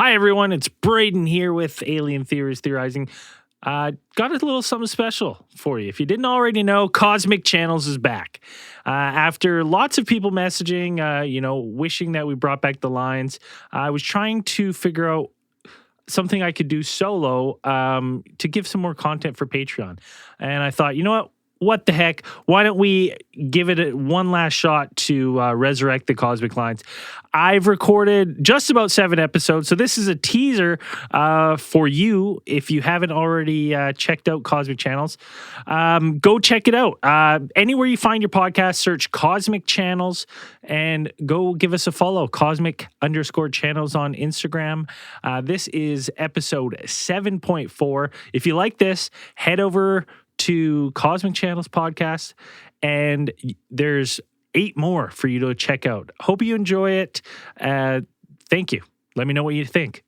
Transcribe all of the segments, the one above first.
Hi, everyone. It's Braden here with Alien Theories Theorizing. Got a little something special for you. If you didn't already know, Cosmic Channels is back. After lots of people messaging, wishing that we brought back the lines, I was trying to figure out something I could do solo to give some more content for Patreon. And I thought, you know what? What the heck? Why don't we give it one last shot to resurrect the Cosmic Lines? I've recorded just about 7 episodes, so this is a teaser for you. If you haven't already checked out Cosmic Channels, go check it out. Anywhere you find your podcast, search Cosmic Channels and go give us a follow. Cosmic_channels on Instagram. This is episode 7.4. If you like this, head over to Cosmic Channels podcast, and there's 8 more for you to check out. Hope you enjoy it. Thank you. Let me know what you think.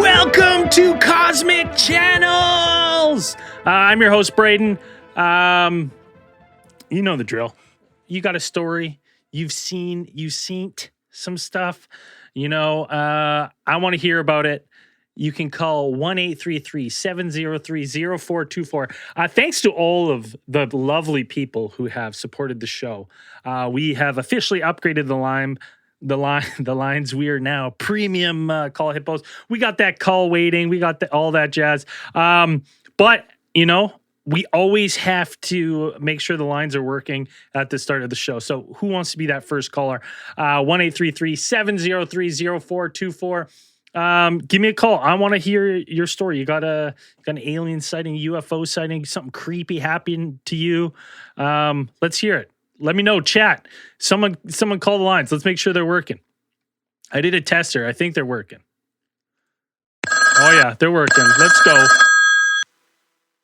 Welcome to Cosmic Channels. I'm your host, Braden. You know the drill. You got a story. You've seen some stuff. I want to hear about it. You can call 1-833-703-0424. Thanks to all of the lovely people who have supported the show. We have officially upgraded the lines. We are now premium call hippos. We got that call waiting. We got all that jazz. But we always have to make sure the lines are working at the start of the show. So who wants to be that first caller? 1-833-703-0424. Give me a call. I want to hear your story. You got an alien sighting, UFO sighting, something creepy happened to you. Let's hear it. Let me know. Chat. Someone call the lines. Let's make sure they're working. I did a tester. I think they're working. Oh yeah, they're working. Let's go.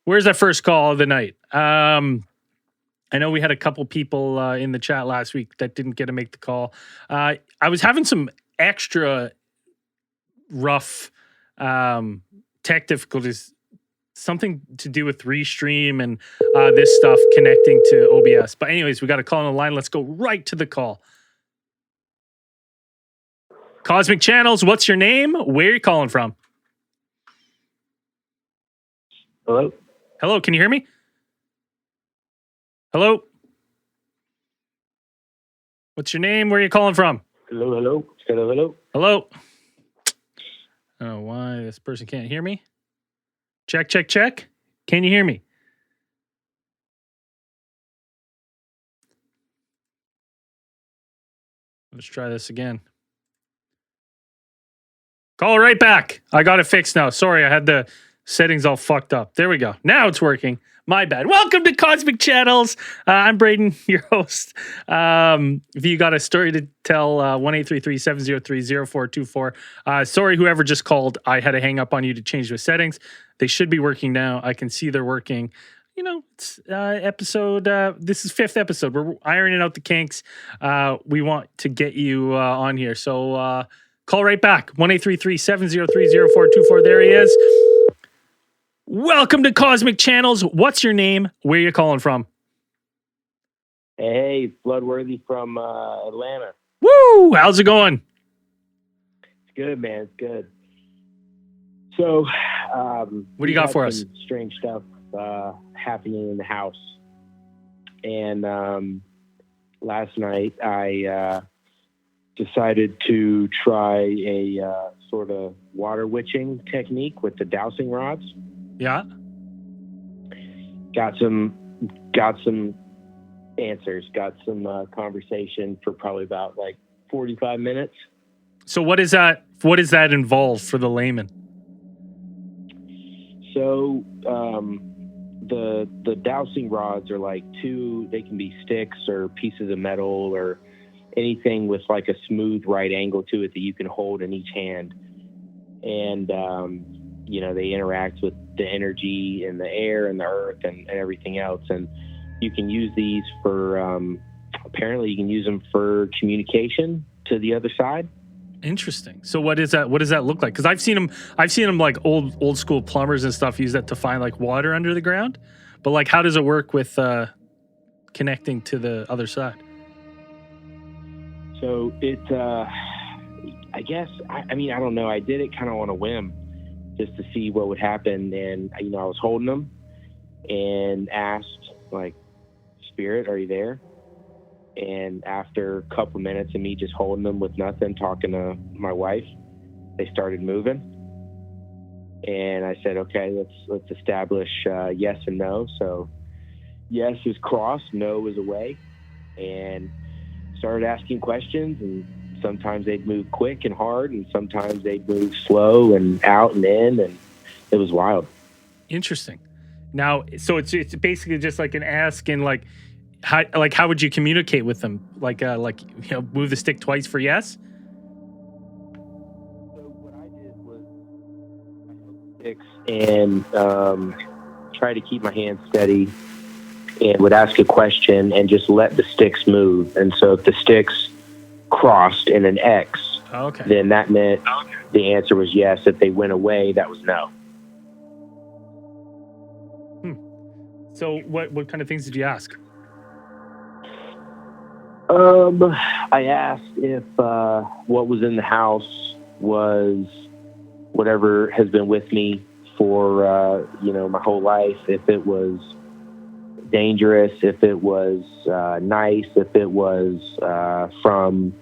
Where's that first call of the night? I know we had a couple people in the chat last week that didn't get to make the call. I was having some extra rough tech difficulties. Something to do with Restream and this stuff connecting to OBS. But anyways, we got a call on the line. Let's go right to the call. Cosmic Channels, what's your name? Where are you calling from? Hello? Hello, can you hear me? Hello? What's your name? Where are you calling from? Hello? Hello? I don't know why this person can't hear me. Check. Can you hear me? Let's try this again. Call right back. I got it fixed now. Sorry, I had the settings all fucked up. There we go. Now it's working. My bad. Welcome to Cosmic Channels. I'm Braden, your host. If you got a story to tell, 1-833-703-0424. Sorry, whoever just called. I had to hang up on you to change the settings. They should be working now. I can see they're working. It's episode. This is 5th episode. We're ironing out the kinks. We want to get you on here. So call right back. 1-833-703-0424. There he is. Welcome to Cosmic Channels. What's your name? Where are you calling from? Hey, Bloodworthy from Atlanta. Woo! How's it going? It's good, man. It's good. So, what do you got for us? Strange stuff happening in the house. And last night I decided to try a sort of water witching technique with the dowsing rods. Yeah. Got some answers, got some conversation for probably about 45 minutes. So what does that involve for the layman? So the dowsing rods are they can be sticks or pieces of metal or anything with a smooth right angle to it that you can hold in each hand. and they interact with the energy and the air and the earth and everything else. And you can use these for apparently you can use them for communication to the other side. Interesting. So what is that? What does that look like? Because I've seen them like old school plumbers and stuff use that to find like water under the ground. But like, how does it work with connecting to the other side? So I guess I mean, I don't know. I did it kind of on a whim, just to see what would happen. And I was holding them and asked, like, Spirit, are you there? And after a couple minutes of me just holding them with nothing, talking to my wife, they started moving. And I said, okay, let's establish yes and no. So yes is crossed, no is away. And started asking questions, and sometimes they'd move quick and hard, and sometimes they'd move slow and out and in, and it was wild. Interesting. Now, so it's basically just like an ask, and like how would you communicate with them? Like move the stick twice for yes? So what I did was I held sticks and try to keep my hands steady, and would ask a question and just let the sticks move. And so if the sticks crossed in an X, then that meant the answer was yes. If they went away, that was no. So what kind of things did you ask? I asked if what was in the house was whatever has been with me for my whole life. If it was dangerous, if it was nice, if it was from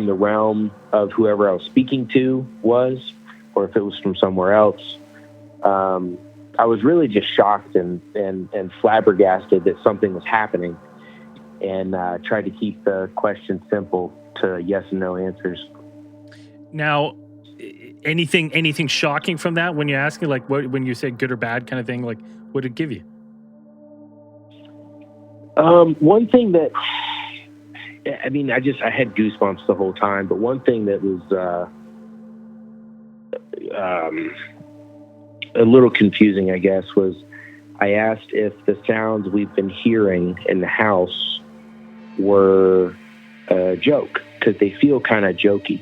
the realm of whoever I was speaking to was, or if it was from somewhere else. I was really just shocked and flabbergasted that something was happening, and tried to keep the question simple to yes and no answers. Now, anything shocking from that when you're asking, like when you said good or bad kind of thing, like what did it give you? One thing that, I mean, I had goosebumps the whole time, but one thing that was a little confusing, I guess, was I asked if the sounds we've been hearing in the house were a joke, because they feel kind of jokey.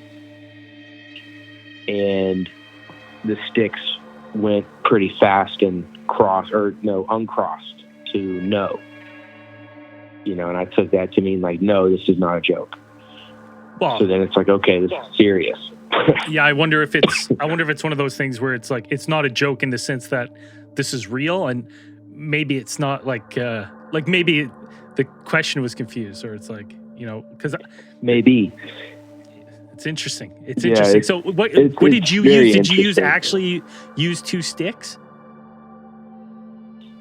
And the sticks went pretty fast and uncrossed to no. And I took that to mean like, no, this is not a joke. Well, so then it's like, okay, this is serious. Yeah, I wonder if it's one of those things where it's like, it's not a joke in the sense that this is real, and maybe it's not like maybe the question was confused, or it's like, because maybe. It's interesting. It's interesting. So what did you use? Did you use two sticks?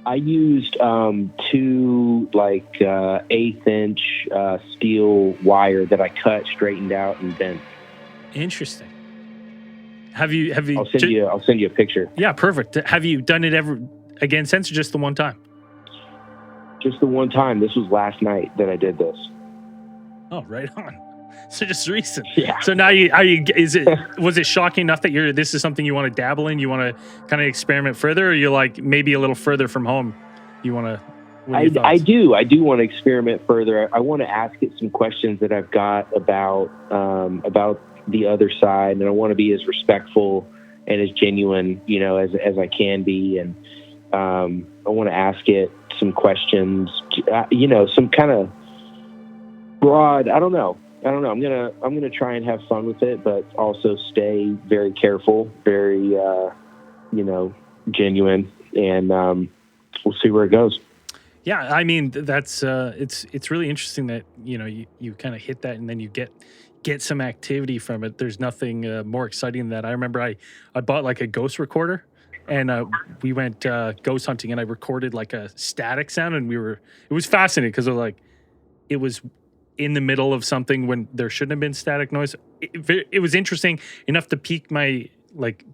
I used two 1/8 inch steel wire that I cut, straightened out, and bent. Interesting. Have you? I'll send you a picture. Yeah, perfect. Have you done it ever again since, or just the one time? Just the one time. This was last night that I did this. Oh, right on. So just recent. Yeah. So now was it shocking enough that this is something you want to dabble in? You want to kind of experiment further, or you're like maybe a little further from home? You want to? I do want to experiment further. I want to ask it some questions that I've got about the other side, and I want to be as respectful and as genuine, as I can be. And I want to ask it some questions, some kind of broad. I don't know. I'm gonna try and have fun with it, but also stay very careful, very genuine, and we'll see where it goes. Yeah, I mean that's it's really interesting that you kind of hit that, and then you get some activity from it. There's nothing more exciting than that. I remember I bought like a ghost recorder, and we went ghost hunting, and I recorded like a static sound, and it was fascinating because it was in the middle of something when there shouldn't have been static noise. It was interesting enough to pique my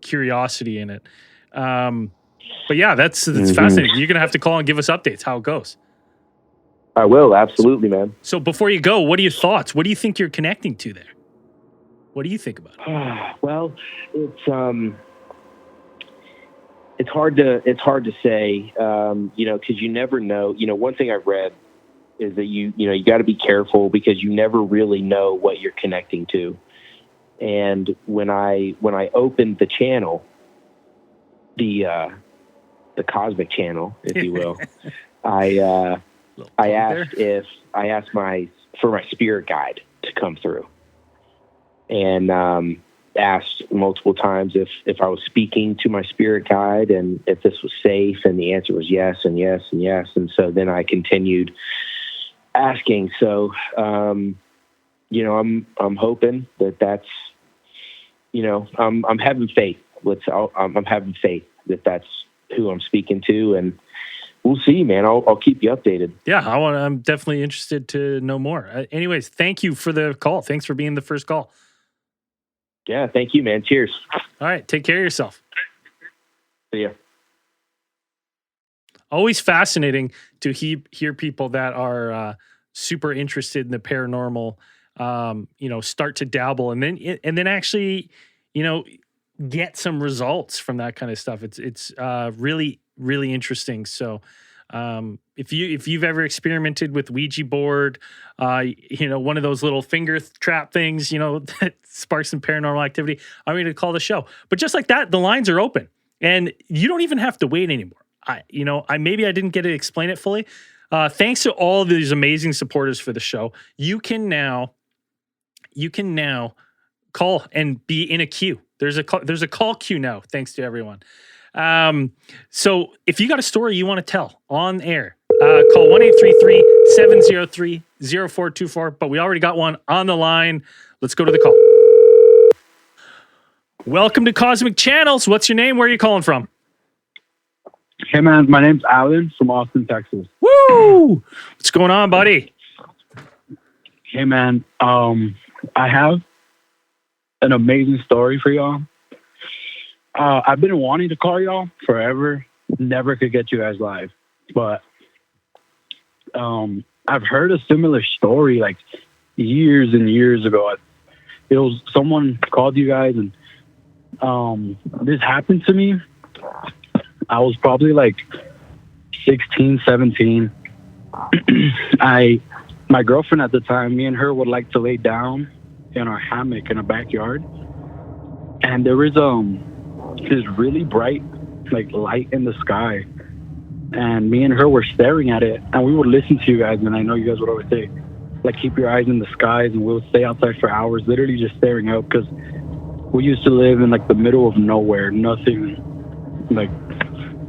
curiosity in it. But yeah, that's fascinating. You're gonna have to call and give us updates how it goes. I will, absolutely, man. So before you go, what are your thoughts? What do you think you're connecting to there? What do you think about it? Well, it's hard to say, because you never know. One thing I've read is that you got to be careful because you never really know what you're connecting to. And when I opened the channel, the cosmic channel, if you will, I asked for my spirit guide to come through, and asked multiple times if I was speaking to my spirit guide and if this was safe, and the answer was yes and yes and yes. And so then I continued asking. So, I'm hoping that's, I'm having faith. I'm having faith that that's who I'm speaking to, and we'll see, man. I'll keep you updated. Yeah, I'm definitely interested to know more. Anyways, thank you for the call. Thanks for being the first call. Yeah, thank you, man. Cheers. All right, take care of yourself. See ya. Always fascinating to hear people that are super interested in the paranormal, start to dabble and then actually, get some results from that kind of stuff. It's really, really interesting. So if you've ever experimented with Ouija board, one of those little finger trap things, that sparks some paranormal activity, I'm going to call the show. But just like that, the lines are open and you don't even have to wait anymore. I didn't get to explain it fully. Thanks to all of these amazing supporters for the show. You can now call and be in a queue. There's a call queue now, thanks to everyone. So if you got a story you want to tell on air, call 1-833-703-0424. But we already got one on the line. Let's go to the call. Welcome to Cosmic Channels. What's your name? Where are you calling from? Hey, man. My name's Alan from Austin, Texas. Woo! What's going on, buddy? Hey, man. I have an amazing story for y'all. I've been wanting to call y'all forever. Never could get you guys live. But I've heard a similar story like years and years ago. It was someone called you guys, and this happened to me. I was probably like 16, 17. My girlfriend at the time, me and her would like to lay down in our hammock in our backyard. And there was this really bright like light in the sky. And me and her were staring at it, and we would listen to you guys. And I know you guys would always say, like, keep your eyes in the skies, and we'll stay outside for hours, literally just staring out, because we used to live in like the middle of nowhere, nothing like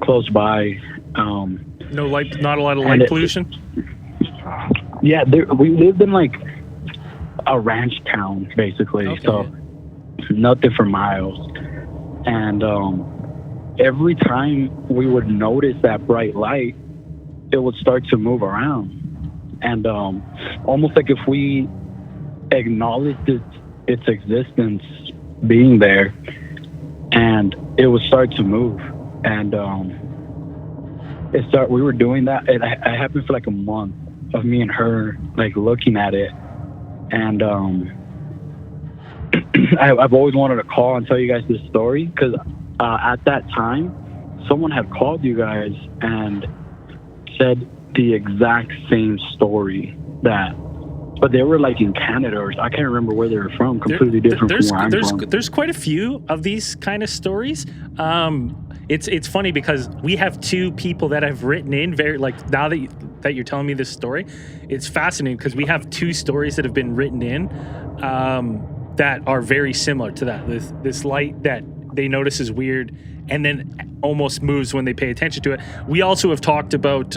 close by. No light, not a lot of light pollution. Yeah, we lived in like a ranch town basically, okay. So nothing for miles. And every time we would notice that bright light, it would start to move around, and almost like if we acknowledged its existence being there, and it would start to move. And we were doing that. It happened for like a month of me and her like looking at it. And I've always wanted to call and tell you guys this story, because at that time someone had called you guys and said the exact same story, but they were like in Canada, or I can't remember where they were from. Completely different from where I'm from. There's quite a few of these kind of stories. It's funny because we have two people that have written in now that you're telling me this story, it's fascinating because we have two stories that have been written in that are very similar to that. This light that they notice is weird and then almost moves when they pay attention to it. We also have talked about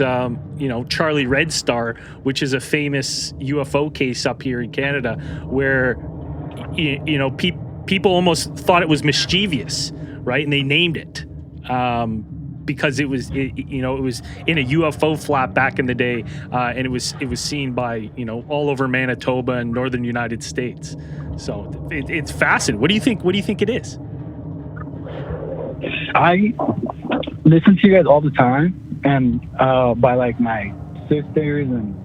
Charlie Red Star, which is a famous UFO case up here in Canada, where people almost thought it was mischievous, right? And they named it because it was in a UFO flap back in the day, and it was seen by all over Manitoba and northern United States. So it's fascinating. What do you think? What do you think it is? I listen to you guys all the time, and by like my sisters and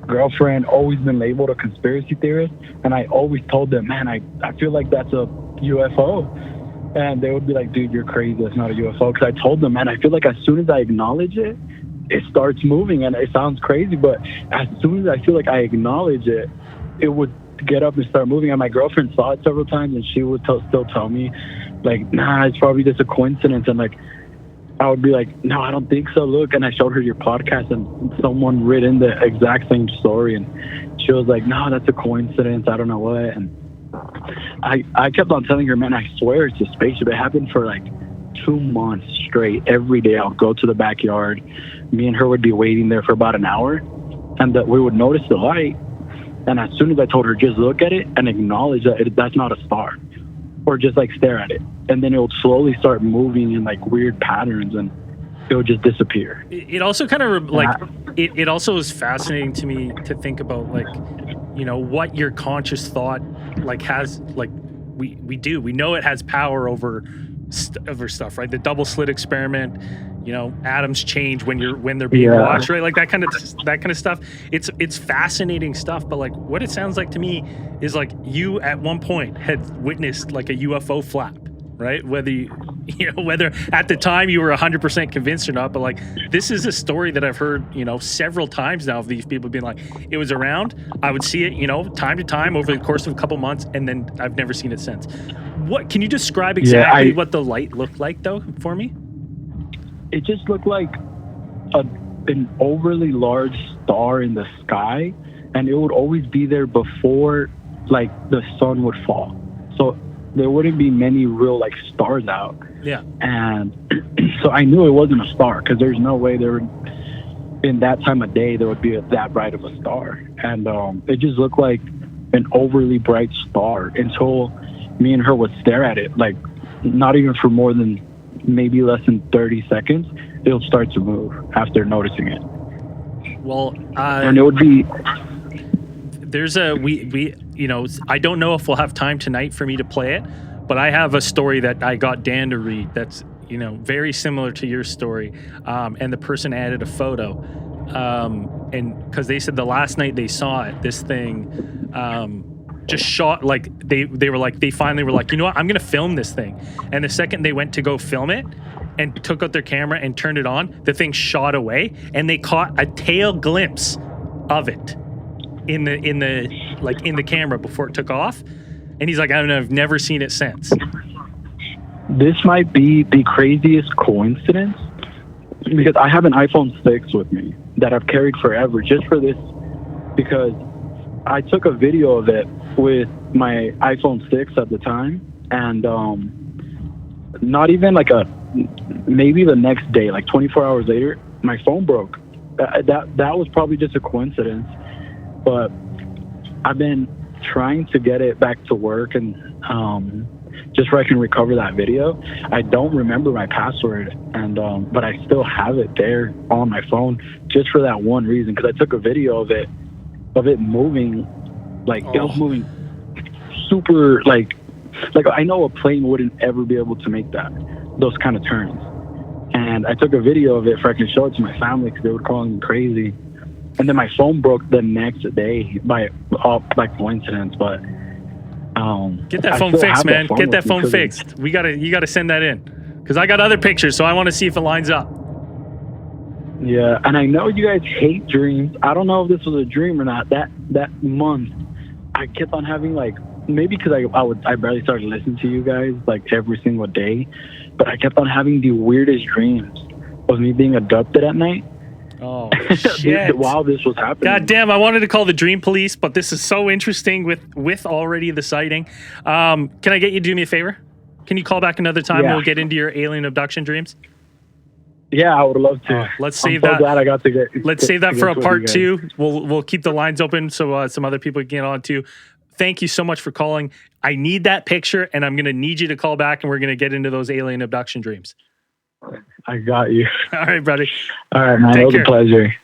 girlfriend always been labeled a conspiracy theorist, and I always told them, man, I feel like that's a UFO. And they would be like, dude, you're crazy. That's not a UFO. Because I told them, man, I feel like as soon as I acknowledge it, it starts moving. And it sounds crazy, but as soon as I feel like I acknowledge it, it would get up and start moving. And my girlfriend saw it several times, and she would still tell me, like, nah, it's probably just a coincidence. And like, I would be like, no, I don't think so. Look. And I showed her your podcast, and someone read in the exact same story. And she was like, no, that's a coincidence. I don't know what. And I kept on telling her, man, I swear it's a spaceship. It happened for like 2 months straight. Every day I would go to the backyard. Me and her would be waiting there for about an hour, and that we would notice the light. And as soon as I told her, just look at it and acknowledge that that's not a star, or just like stare at it. And then it would slowly start moving in like weird patterns, and it would just disappear. It also kind of it also is fascinating to me to think about, like, you know, what your conscious thought like has, like, we know it has power over stuff, right? The double slit experiment, you know, atoms change when they're being watched, right? Like that kind of stuff. It's fascinating stuff, but like what it sounds like to me is like you at one point had witnessed like a UFO flap, right? Whether at the time you were 100% convinced or not, but like this is a story that I've heard, you know, several times now of these people being like, it was around, I would see it, you know, time to time over the course of a couple months, and then I've never seen it since. What can you describe exactly what the light looked like though for me? It just looked like an overly large star in the sky, and it would always be there before like the sun would fall. So there wouldn't be many real like stars out. Yeah. And so I knew it wasn't a star, because there's no way there would, in that time of day, there would be that bright of a star. And it just looked like an overly bright star until me and her would stare at it, like not even for more than maybe less than 30 seconds, it'll start to move after noticing it. Well, and it would be, there's we you know, I don't know if we'll have time tonight for me to play it, but I have a story that I got Dan to read that's, you know, very similar to your story, and the person added a photo, and because they said the last night they saw it, this thing just shot, like they were like, they finally were like, you know what, I'm gonna film this thing. And the second they went to go film it and took out their camera and turned it on, the thing shot away, and they caught a tail glimpse of it in the camera before it took off. And he's like, I've never seen it since. This might be the craziest coincidence, because I have an iPhone 6 with me that I've carried forever just for this, because I took a video of it with my iPhone 6 at the time, and not even like maybe the next day, like 24 hours later, my phone broke. That was probably just a coincidence, but I've been trying to get it back to work, and just so I can recover that video. I don't remember my password, and but I still have it there on my phone just for that one reason, because I took a video of it moving, like it was moving super, like I know a plane wouldn't ever be able to make those kind of turns. And I took a video of it so I can show it to my family, because they were calling me crazy. And then my phone broke the next day by coincidence. But get that phone fixed, man. Get that phone fixed. You gotta send that in, because I got other pictures, so I want to see if it lines up. Yeah, and I know you guys hate dreams. I don't know if this was a dream or not. That month, I kept on having, like, maybe because I barely started listening to you guys like every single day, but I kept on having the weirdest dreams of me being abducted at night. Oh, shit. While this was happening. God damn, I wanted to call the dream police, but this is so interesting with already the sighting. Can I get you to do me a favor? Can you call back another time? Yeah. We'll get into your alien abduction dreams. Yeah, I would love to. Let's save that. that. Glad I got to get. Let's save that for a part 2. We'll keep the lines open so some other people can get on too. Thank you so much for calling. I need that picture, and I'm going to need you to call back, and we're going to get into those alien abduction dreams. I got you. All right, buddy. All right, man. It was a pleasure.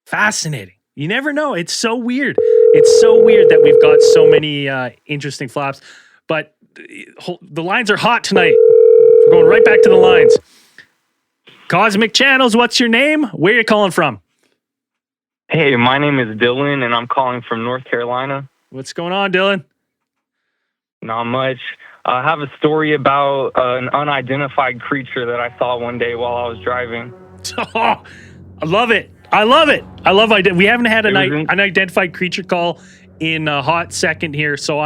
Fascinating. You never know. It's so weird. It's so weird that we've got so many interesting flaps. But the lines are hot tonight. We're going right back to the lines. Cosmic Channels, what's your name? Where are you calling from? Hey, my name is Dylan, and I'm calling from North Carolina. What's going on, Dylan? Not much. I have a story about an unidentified creature that I saw one day while I was driving. Oh, I love it. I love it. I love it. We haven't had an unidentified creature call in a hot second here, so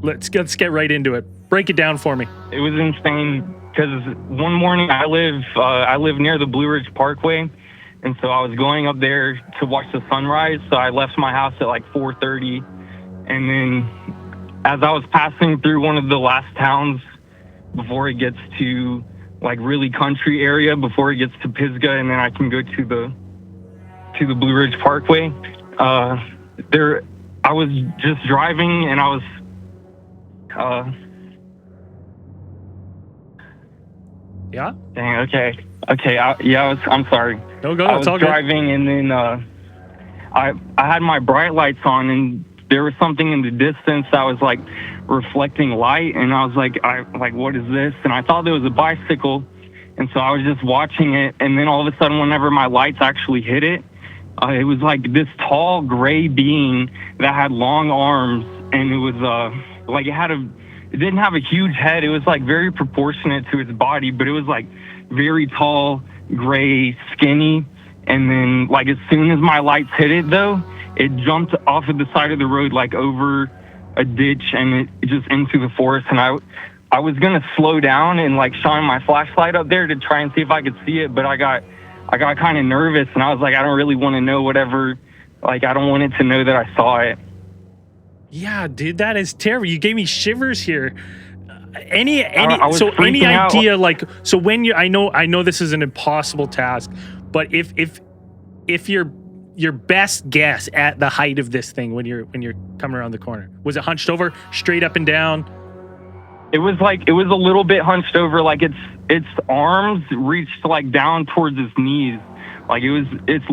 let's get right into it. Break it down for me. It was insane because one morning I live near the Blue Ridge Parkway, and so I was going up there to watch the sunrise. So I left my house at like 4:30, and then as I was passing through one of the last towns before it gets to like really country area, before it gets to Pisgah, and then I can go to the Blue Ridge Parkway. I was just driving, and I was yeah. Dang. Okay. I'm sorry. No, go. I It's was all good. driving, and then I had my bright lights on, and there was something in the distance that was like reflecting light, and I was like, what is this? And I thought there was a bicycle, and so I was just watching it, and then all of a sudden, whenever my lights actually hit it, it was like this tall gray being that had long arms, and it was like it didn't have a huge head. It was like very proportionate to its body, but it was like very tall, gray, skinny. And then like as soon as my lights hit it though, it jumped off of the side of the road, like over a ditch, and it just into the forest. And I was gonna slow down and like shine my flashlight up there to try and see if I could see it, but I got kind of nervous, and I was like, I don't really want to know whatever. Like I don't want it to know that I saw it. Yeah, dude, that is terrible. You gave me shivers here. Any freaking idea out. like, so when I know this is an impossible task, but if your best guess at the height of this thing when you're coming around the corner, was it hunched over, straight up and down? It was a little bit hunched over, like its arms reached like down towards its knees. Like its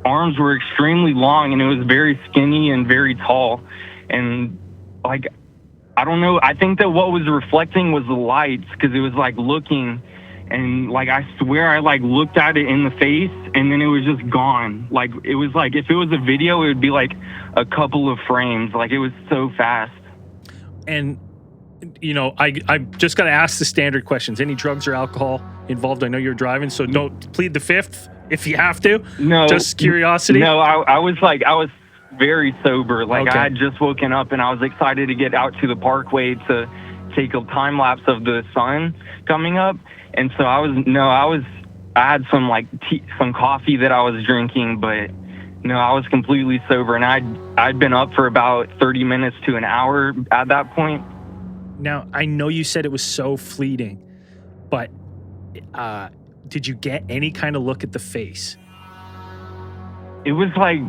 arms were extremely long, and it was very skinny and very tall. And like, I don't know, I think that what was reflecting was the lights, because it was like looking, and like I swear I like looked at it in the face, and then it was just gone. Like it was like, if it was a video, it would be like a couple of frames. Like it was so fast. And you know, I just got to ask the standard questions. Any drugs or alcohol involved? I know you're driving, so don't plead the fifth if you have to. No, just curiosity. No, I was very sober. Like okay. I had just woken up, and I was excited to get out to the parkway to take a time lapse of the sun coming up. And so I had some like tea, some coffee that I was drinking, but no, I was completely sober, and I'd been up for about 30 minutes to an hour at that point. Now, I know you said it was so fleeting, but did you get any kind of look at the face? It was like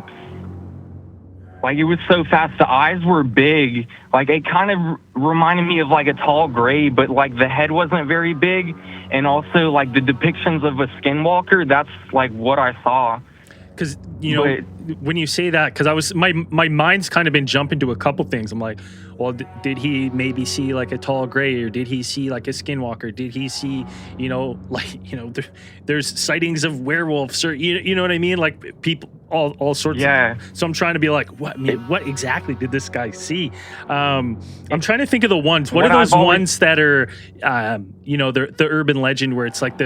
it was so fast. The eyes were big. Like it kind of reminded me of like a tall gray, but like the head wasn't very big. And also like the depictions of a skinwalker, that's like what I saw. Because, you know, when you say that, because my mind's kind of been jumping to a couple things. I'm like, well, did he maybe see like a tall gray, or did he see like a skinwalker? Did he see, you know, like, you know, there's sightings of werewolves, or you know what I mean? Like people, all sorts. Yeah. So I'm trying to be like, what exactly did this guy see? I'm trying to think of the ones. What are those ones that are, you know, the urban legend where it's like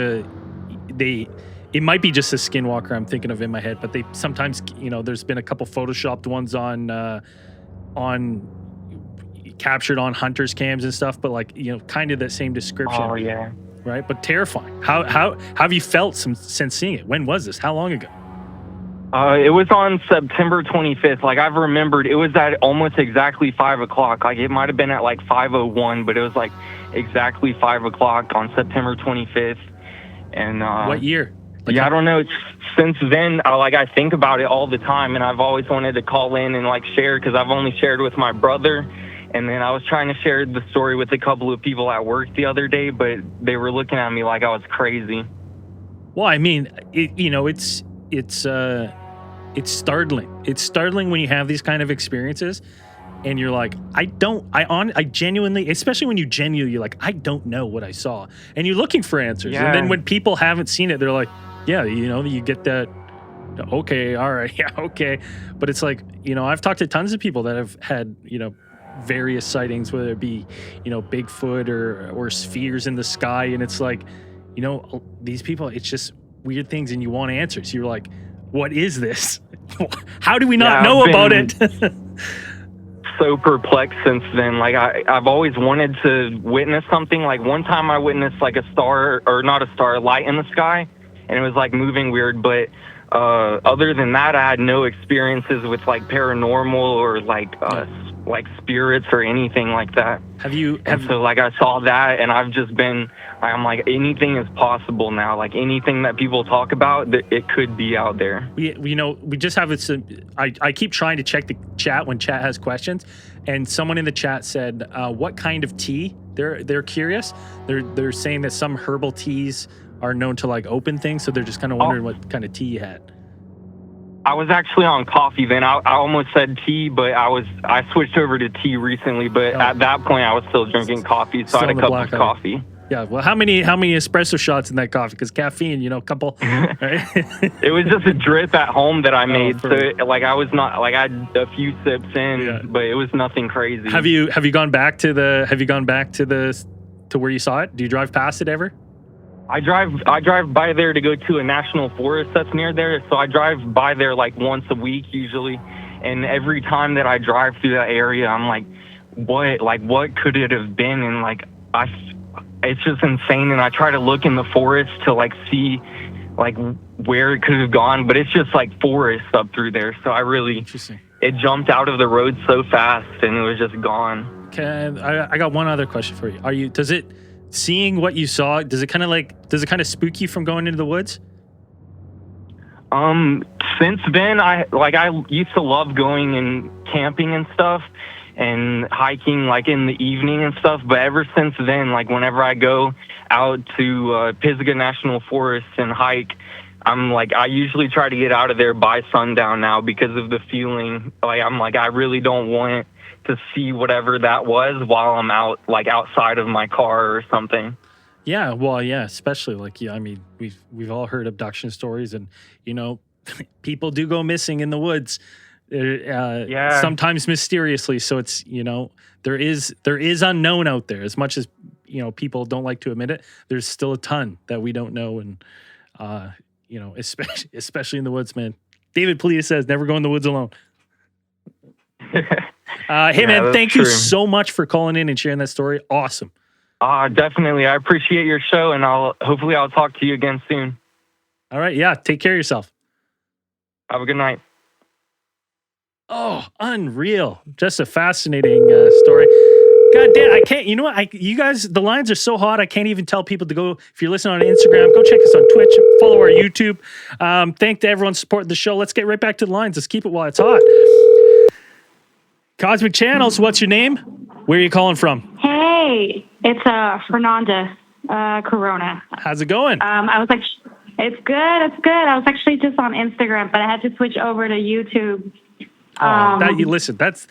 it might be just a skinwalker I'm thinking of in my head, but they sometimes, you know, there's been a couple photoshopped ones on captured on hunters cams and stuff, but like, you know, kind of the same description. Oh yeah. Right, but terrifying. How have you felt since seeing it? When was this? How long ago? It was on September 25th. Like I've remembered, it was at almost exactly 5 o'clock. Like it might have been at like 5:01, but it was like exactly 5 o'clock on September 25th. And what year? Like, I don't know. Since then, I think about it all the time, and I've always wanted to call in and like share, because I've only shared with my brother. And then I was trying to share the story with a couple of people at work the other day, but they were looking at me like I was crazy. Well, I mean, it's startling. It's startling when you have these kind of experiences, and you're like, I genuinely, especially when you're like, I don't know what I saw, and you're looking for answers. Yeah. And then when people haven't seen it, they're like, yeah, you know, you get that Okay, all right, yeah, okay. But it's like, I've talked to tons of people that have had, various sightings, whether it be, Bigfoot or spheres in the sky. And it's like, these people, it's just weird things and you want answers. You're like, what is this? How do we not know about it? So perplexed since then. Like I've always wanted to witness something. Like one time I witnessed like a star, or not a star, a light in the sky, and it was like moving weird. But other than that, I had no experiences with like paranormal or like spirits or anything like that. So like I saw that, and I'm like, anything is possible now. Like anything that people talk about, it could be out there. We just have it. I keep trying to check the chat when chat has questions, and someone in the chat said, "What kind of tea?" They're curious. They're saying that some herbal teas are known to like open things, so they're just kind of wondering what kind of tea you had. I was actually on coffee then. I almost said tea, but I switched over to tea recently. But at that point, I was still drinking coffee, so I had a cup of coffee. Yeah, well, how many espresso shots in that coffee? Because caffeine, a couple. Right? It was just a drip at home that I made, so I was not like I had a few sips in, but it was nothing crazy. Have you gone back to where you saw it? Do you drive past it ever? I drive by there to go to a national forest that's near there, so I drive by there like once a week usually, and every time that I drive through that area, I'm like, what could it have been? And like it's just insane. And I try to look in the forest to like see like where it could have gone, but it's just like forest up through there. So it jumped out of the road so fast and it was just gone. Okay, I got one other question for you. Seeing what you saw, does it kind of spook you from going into the woods? Since then, I used to love going and camping and stuff and hiking like in the evening and stuff. But ever since then, like whenever I go out to Pisgah National Forest and hike, I usually try to get out of there by sundown now because of the feeling. Like I really don't want to see whatever that was while I'm out, like outside of my car or something. Yeah, well, yeah, especially we've all heard abduction stories, and people do go missing in the woods, sometimes mysteriously. So it's there is unknown out there. As much as people don't like to admit it, there's still a ton that we don't know, and especially in the woods, man. David Polita says, "Never go in the woods alone." Hey man, thank you so much for calling in and sharing that story. Awesome. Definitely. I appreciate your show, and hopefully I'll talk to you again soon. All right. Yeah. Take care of yourself. Have a good night. Oh, unreal. Just a fascinating story. God damn, I can't, you guys, the lines are so hot, I can't even tell people to go, if you're listening on Instagram, go check us on Twitch, follow our YouTube. Thank to everyone supporting the show. Let's get right back to the lines. Let's keep it while it's hot. Cosmic Channels, what's your name? Where are you calling from? Hey, it's Fernanda Corona. How's it going? I was like, it's good. I was actually just on Instagram, but I had to switch over to YouTube. Listen, that's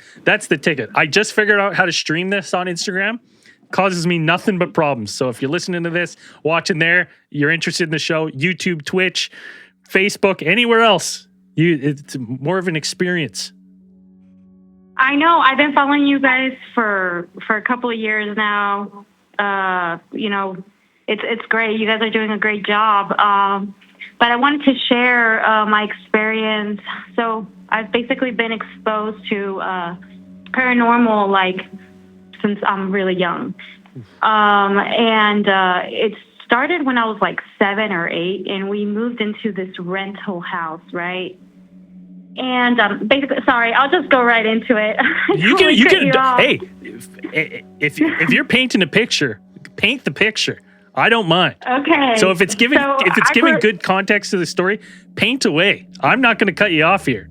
the ticket. I just figured out how to stream this on Instagram. Causes me nothing but problems. So if you're listening to this, watching there, you're interested in the show, YouTube, Twitch, Facebook, anywhere else, it's more of an experience. I know. I've been following you guys for a couple of years now. It's great. You guys are doing a great job. But I wanted to share my experience. So I've basically been exposed to paranormal since I'm really young. It started when I was 7 or 8, and we moved into this rental house, right? And basically, sorry, I'll just go right into it. You can. Hey, if you're painting a picture, paint the picture. I don't mind. Okay. So if it's giving good context to the story, paint away. I'm not going to cut you off here.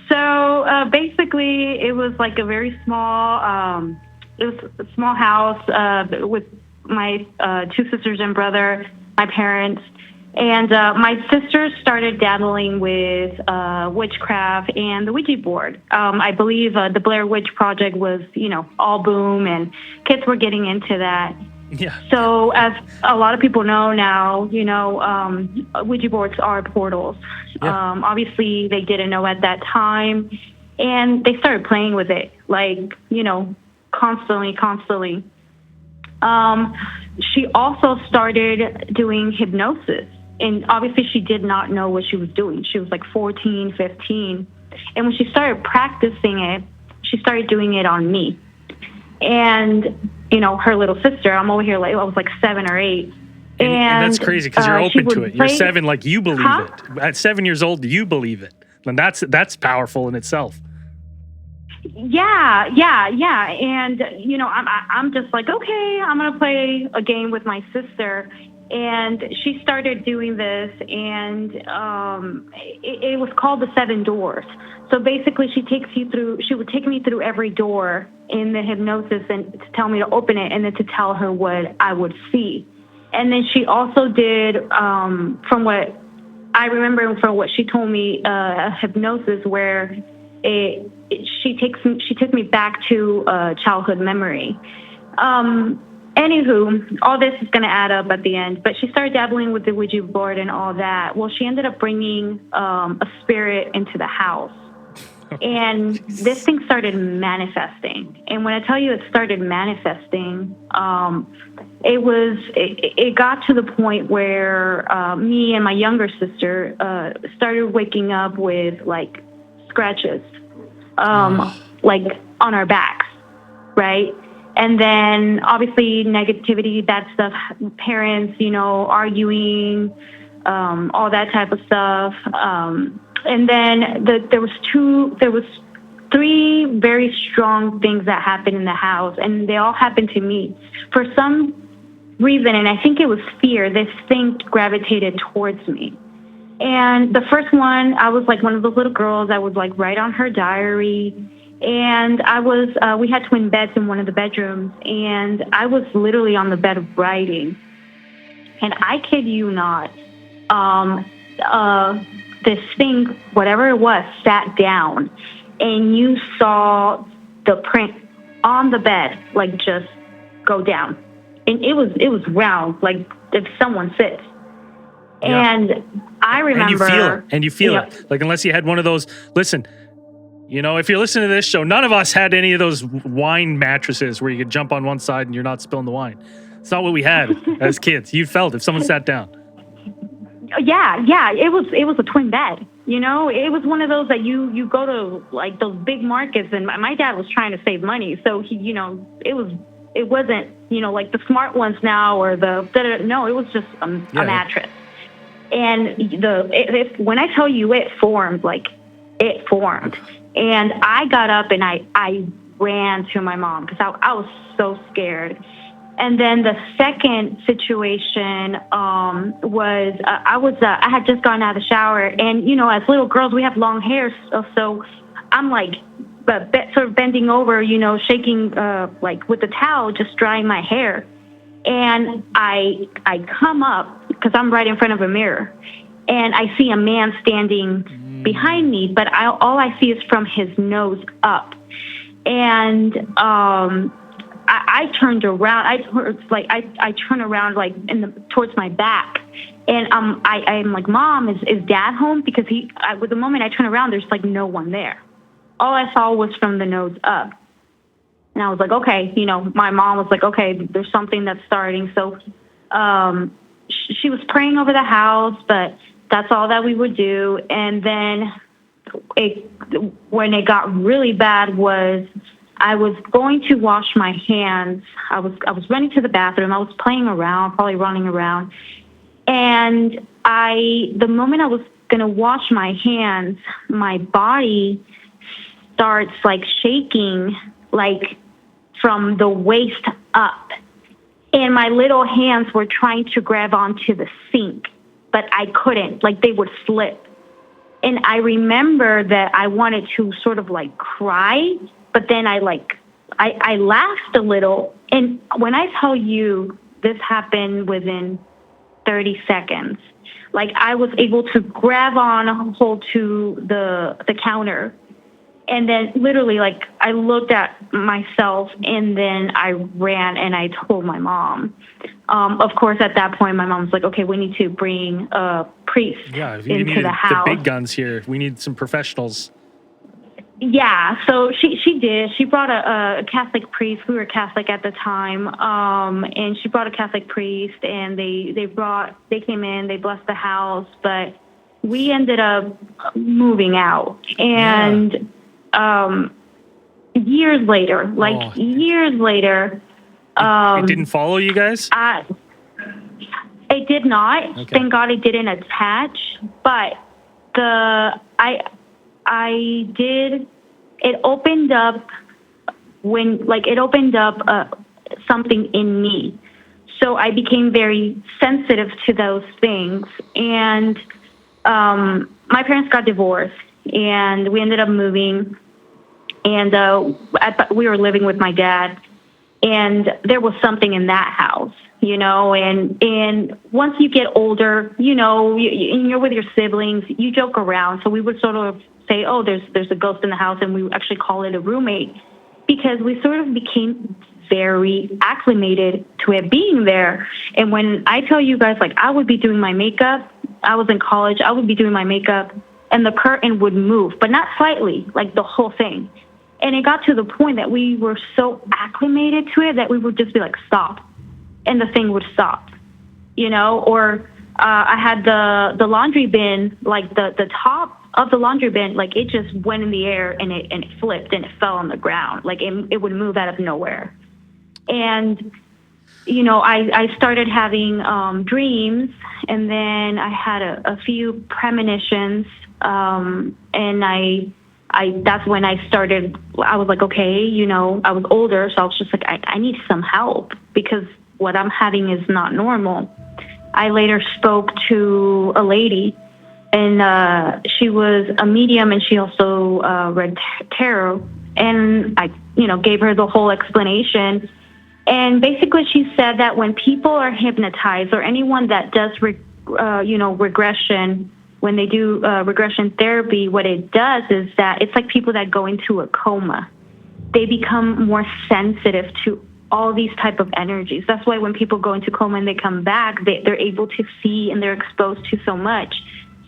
So basically, it was a very small. It was a small house with my 2 sisters and brother, my parents. And my sister started dabbling with witchcraft and the Ouija board. I believe the Blair Witch Project was, all boom, and kids were getting into that. Yeah. So as a lot of people know now, Ouija boards are portals. Yeah. Obviously, they didn't know at that time, and they started playing with it, constantly. She also started doing hypnosis, and obviously she did not know what she was doing. She was like 14, 15, and when she started practicing it, she started doing it on me. And her little sister, I'm over here like I was like 7 or 8. And that's crazy because you're open to it. You're 7, like you believe it. At 7 years old, you believe it. And that's powerful in itself. Yeah. And, I'm just like, okay, I'm going to play a game with my sister. And she started doing this, and it was called the 7 Doors. So basically, she would take me through every door in the hypnosis and to tell me to open it and then to tell her what I would see. And then she also did, from what I remember from what she told me, a hypnosis where she took me back to a childhood memory. Anywho, all this is going to add up at the end, but she started dabbling with the Ouija board and all that. Well, she ended up bringing a spirit into the house. And this thing started manifesting. And when I tell you it started manifesting, it got to the point where me and my younger sister started waking up with like scratches, like on our backs, right? And then obviously negativity, bad stuff, parents, arguing, all that type of stuff. And then there was 3 very strong things that happened in the house, and they all happened to me. For some reason, and I think it was fear, this thing gravitated towards me. And the first one, I was like one of those little girls. I would like write on her diary. And we had twin beds in one of the bedrooms, and I was literally on the bed writing. And I kid you not, this thing, whatever it was, sat down, and you saw the print on the bed, like just go down. And it was round, like if someone sits. Yeah. And I remember. And you feel it. Like unless you had one of those, listen, if you're listening to this show, none of us had any of those wine mattresses where you could jump on one side and you're not spilling the wine. It's not what we had as kids. You felt if someone sat down. Yeah. It was a twin bed. It was one of those that you go to like those big markets, and my dad was trying to save money, so he, it wasn't like the smart ones now or no, it was just a mattress. And when I tell you it formed, like it formed. And I got up and I ran to my mom because I was so scared. And then the second situation was I had just gotten out of the shower, and as little girls we have long hair, so I'm like sort of bending over, shaking like with the towel, just drying my hair, and I come up because I'm right in front of a mirror, and I see a man standing behind me, but all I see is from his nose up, and I turned around. I turn around like towards my back, and I'm like, Mom, is Dad home? Because with the moment I turn around, there's like no one there. All I saw was from the nose up, and I was like, okay, my mom was like, okay, there's something that's starting. So, she was praying over the house, but that's all that we would do. And then when it got really bad was I was going to wash my hands. I was running to the bathroom. I was playing around, probably running around. And the moment I was going to wash my hands, my body starts like shaking, like from the waist up. And my little hands were trying to grab onto the sink, but I couldn't, like they would slip. And I remember that I wanted to sort of like cry, but then I laughed a little. And when I tell you this happened within 30 seconds, like I was able to grab on hold to the counter, And then literally, like, I looked at myself and then I ran and I told my mom. Of course, at that point, my mom was like, okay, we need to bring a priest into the house. The big guns here. We need some professionals. Yeah, so she did. She brought a Catholic priest. We were Catholic at the time, and she brought a Catholic priest, and they came in, they blessed the house, but we ended up moving out. And years later, it didn't follow you guys? It did not. Okay. Thank God it didn't attach. But I did. It opened up something in me. So I became very sensitive to those things. And my parents got divorced, and we ended up moving. And we were living with my dad, and there was something in that house, you know. And once you get older, you know, and you're with your siblings, you joke around. So we would sort of say, oh, there's a ghost in the house, and we would actually call it a roommate, because we sort of became very acclimated to it being there. And when I tell you guys, like, I would be doing my makeup, I was in college, I would be doing my makeup, and the curtain would move, but not slightly, like the whole thing. And it got to the point that we were so acclimated to it that we would just be like, stop. And the thing would stop, you know? Or I had the laundry bin, like the top of the laundry bin, like it just went in the air and it flipped and it fell on the ground. Like it would move out of nowhere. And, you know, I started having dreams, and then I had a few premonitions, and that's when I was like, okay, you know, I was older, so I was just like, I need some help, because what I'm having is not normal. I later spoke to a lady, and she was a medium, and she also read tarot, and I, you know, gave her the whole explanation. And basically she said that when people are hypnotized, or anyone that does, regression, when they do regression therapy, what it does is that it's like people that go into a coma. They become more sensitive to all these type of energies. That's why when people go into coma and they come back, they're able to see, and they're exposed to so much.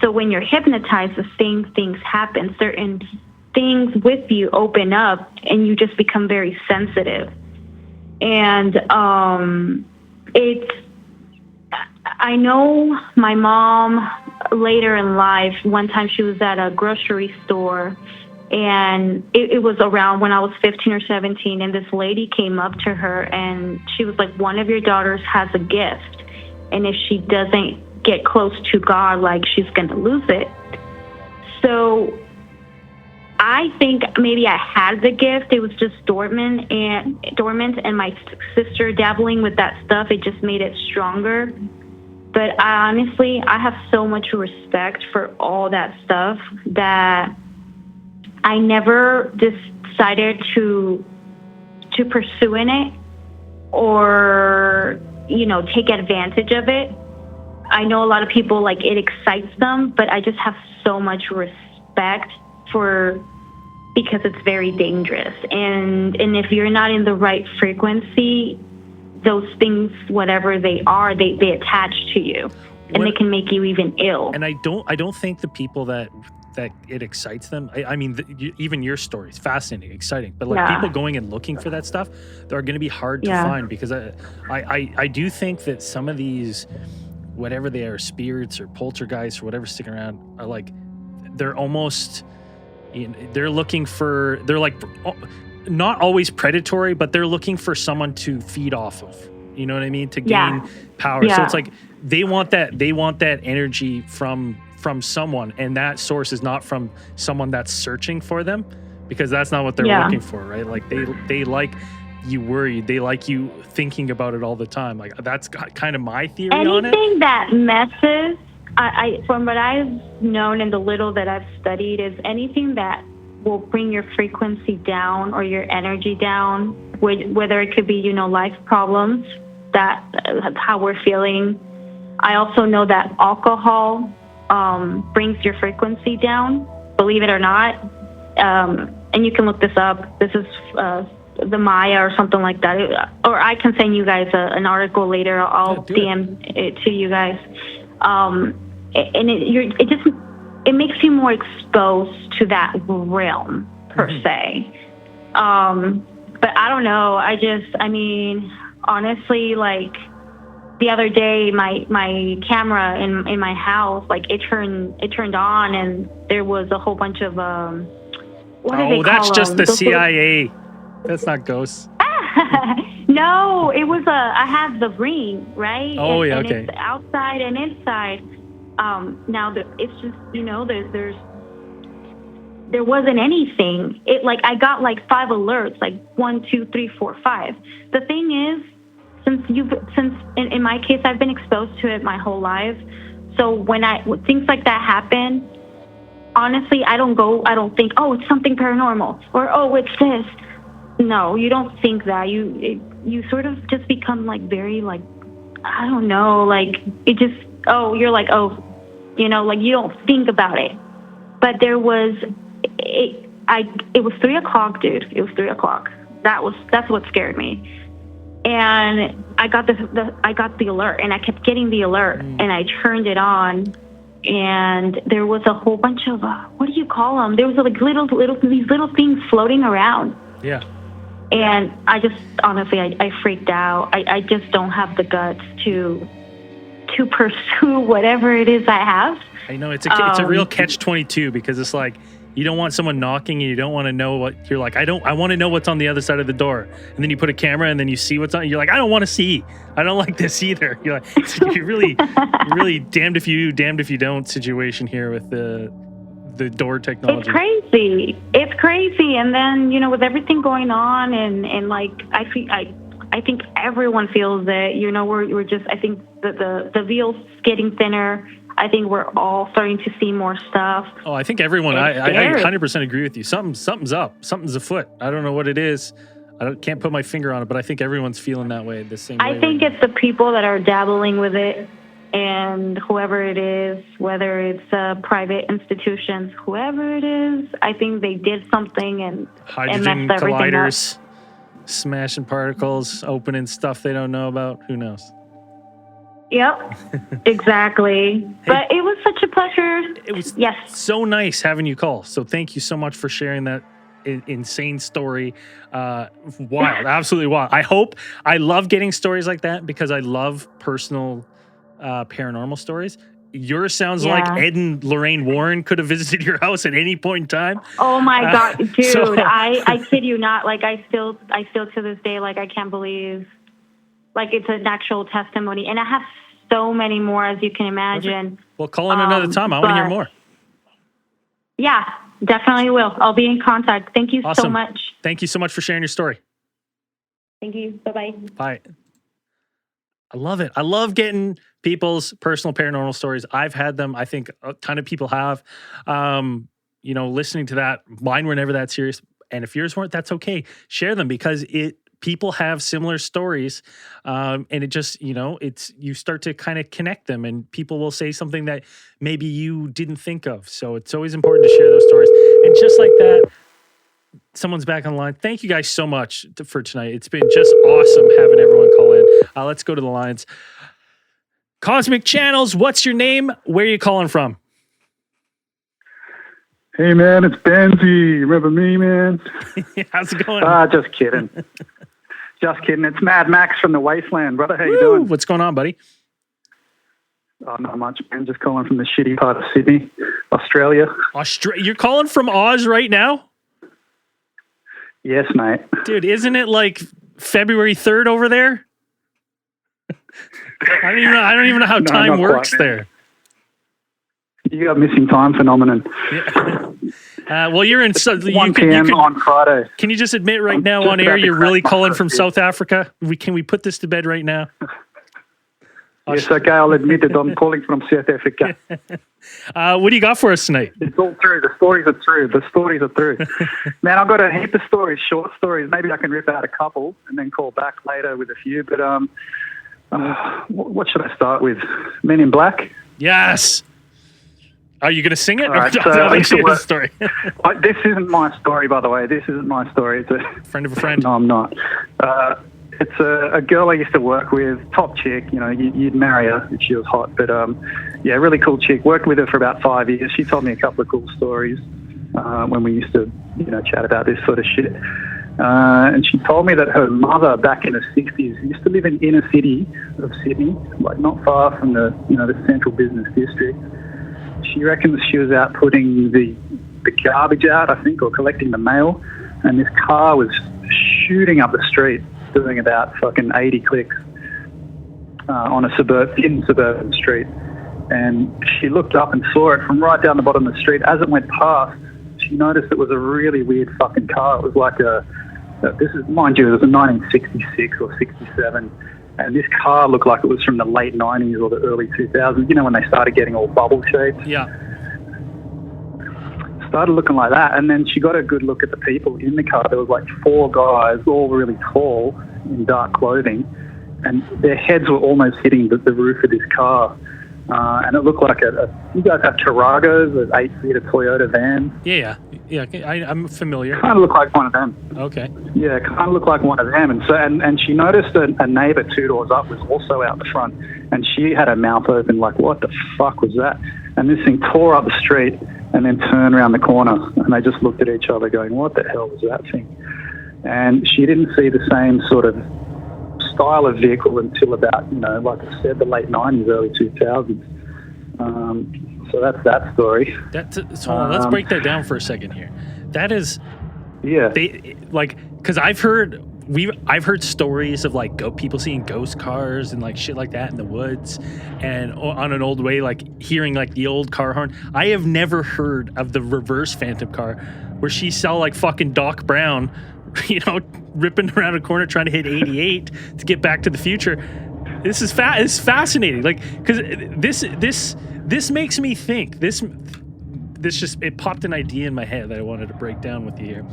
So when you're hypnotized, the same things happen. Certain things with you open up, and you just become very sensitive. And I know my mom later in life, one time she was at a grocery store, and it was around when I was 15 or 17, and this lady came up to her, and she was like, one of your daughters has a gift, and if she doesn't get close to God, like, she's going to lose it. So I think maybe I had the gift. It was just dormant, and my sister dabbling with that stuff, it just made it stronger. But honestly, I have so much respect for all that stuff that I never decided to pursue in it, or, you know, take advantage of it. I know a lot of people, like, it excites them, but I just have so much respect because it's very dangerous. And if you're not in the right frequency, those things, whatever they are, they attach to you, and they can make you even ill. And I don't think the people that it excites them. I mean, even your story is fascinating, exciting, but like people going and looking for that stuff, they're going to be hard to find, because I do think that some of these, whatever they are, spirits or poltergeists or whatever sticking around, are like, they're almost, they're looking for, they're like, not always predatory, but they're looking for someone to feed off of. You know what I mean? To gain power. So it's like they want that energy from someone, and that source is not from someone that's searching for them, because that's not what they're looking for, right? Like they like you worried, they like you thinking about it all the time. Like, that's kind of my theory on it. Anything that messes, I from what I've known and the little that I've studied, is anything that will bring your frequency down or your energy down, whether it could be, you know, life problems, that's how we're feeling. I also know that alcohol brings your frequency down, believe it or not. and you can look this up. This is the Maya or something like that. Or I can send you guys an article later. I'll DM it to you guys. And it makes you more exposed to that realm per se. But I don't know. I mean, honestly, like the other day, my camera in my house, like it turned on, and there was a whole bunch of what do they call that's just them? the CIA. That's not ghosts. No, it was I have the Ring, right? Oh, and, yeah, and okay. It's outside and inside. Now it's just, there wasn't anything. I got like 5 alerts, like 1, 2, 3, 4, 5. The thing is, since in my case, I've been exposed to it my whole life. So when things like that happen, honestly, I don't think, oh, it's something paranormal, or oh, it's this. No, you don't think that. You sort of just become like very like, I don't know, like it just, you're like, like you don't think about it. But there was, it was 3 o'clock, dude. It was 3 o'clock. That's what scared me. And I got the alert, and I kept getting the alert, and I turned it on, and there was a whole bunch of what do you call them? There was like these little things floating around. Yeah. And I just honestly, I freaked out. I just don't have the guts to pursue whatever it is I have. I know it's a real catch-22, because it's like you don't want someone knocking and you don't want to know what you're like. I want to know what's on the other side of the door. And then you put a camera and then you see what's on. You're like, I don't want to see. I don't like this either. You're like, so you're really damned if you damned if you don't situation here with the door technology. It's crazy. And then, with everything going on and like, I think everyone feels it, we're just, I think the veil's getting thinner. I think we're all starting to see more stuff. Oh, I think everyone, I 100% agree with you. Something's up. Something's afoot. I don't know what it is. Can't put my finger on it, but I think everyone's feeling that way the same way. I think it's the people that are dabbling with it, and whoever it is, whether it's private institutions, whoever it is, I think they did something and hydrogen messed everything colliders, up. smashing particles, opening stuff they don't know about. Who knows? Yep, exactly. But it was such a pleasure. It was yes. so nice having you call. So thank you so much for sharing that insane story. Wild, absolutely wild. I love getting stories like that because I love personal paranormal stories. Yours sounds like Ed and Lorraine Warren could have visited your house at any point in time. Oh my God, dude! I kid you not. Like I still to this day, like I can't believe, like it's an actual testimony, and I have so many more as you can imagine. Perfect. Well, call in another time. I want to hear more. Yeah, definitely will. I'll be in contact. Thank you so much. Thank you so much for sharing your story. Thank you. Bye-bye. Bye. I love it. I love getting people's personal paranormal stories. I've had them. I think a ton of people have. Listening to that, mine were never that serious. And if yours weren't, that's okay. Share them because people have similar stories. And it just, you start to kind of connect them and people will say something that maybe you didn't think of. So it's always important to share those stories. And just like that, someone's back on the line. Thank you guys so much for tonight. It's been just awesome having everyone call in. Let's go to the lines. Cosmic Channels, what's your name? Where are you calling from? Hey, man, it's Benzie. Remember me, man? How's it going? Just kidding. Just kidding. It's Mad Max from the Wasteland, brother. How you doing? What's going on, buddy? Oh, not much, man. Just calling from the shitty part of Sydney, Australia. You're calling from Oz right now? Yes, mate. Dude, isn't it like February 3rd over there? I don't even know how time works quite, there. You got missing time phenomenon. Yeah. Well, you're in 1 p.m. on Friday. Can you just admit right now on air you're really calling from South Africa? Can we put this to bed right now? Yes, okay, I'll admit it. I'm calling from South Africa. What do you got for us tonight? It's all true. The stories are true. Man, I've got a heap of stories, short stories. Maybe I can rip out a couple and then call back later with a few. But what should I start with? Men in Black? Yes. Are you going to sing it? All right, so I'll I used to share the work- story. This isn't my story, by the way. This isn't my story. It's a Friend of a friend. No, I'm not. It's a girl I used to work with, top chick. You know, you'd marry her if she was hot. But yeah, really cool chick. Worked with her for about 5 years. She told me a couple of cool stories when we used to, chat about this sort of shit. And she told me that her mother, back in the 60s, used to live in inner city of Sydney, like not far from the central business district. She reckons she was out putting the garbage out, I think, or collecting the mail, and this car was shooting up the street, doing about fucking 80 clicks on a suburban street. And she looked up and saw it from right down the bottom of the street. As it went past, she noticed it was a really weird fucking car. It was like mind you, it was a 1966 or 67. And this car looked like it was from the late 90s or the early 2000s, when they started getting all bubble shaped. Yeah. Started looking like that. And then she got a good look at the people in the car. There was like 4 guys, all really tall, in dark clothing. And their heads were almost hitting the roof of this car. And it looked like you guys have Taragos, an 8-seater Toyota van. Yeah. I'm familiar. Kind of looked like one of them. Okay. Yeah, kind of looked like one of them. And she noticed a neighbour 2 doors up was also out the front, and she had her mouth open like, what the fuck was that? And this thing tore up the street and then turned around the corner, and they just looked at each other going, what the hell was that thing? And she didn't see the same sort of style of vehicle until about, like I said, the late 90s, early 2000s. So that's that story. Let's break that down for a second here. That is, yeah. Because I've heard stories of like people seeing ghost cars and like shit like that in the woods, and on an old way, like hearing like the old car horn. I have never heard of the reverse Phantom car, where she saw like fucking Doc Brown, ripping around a corner trying to hit 88 to get back to the future. This is fascinating. Like, because this makes me think. It popped an idea in my head that I wanted to break down with you here.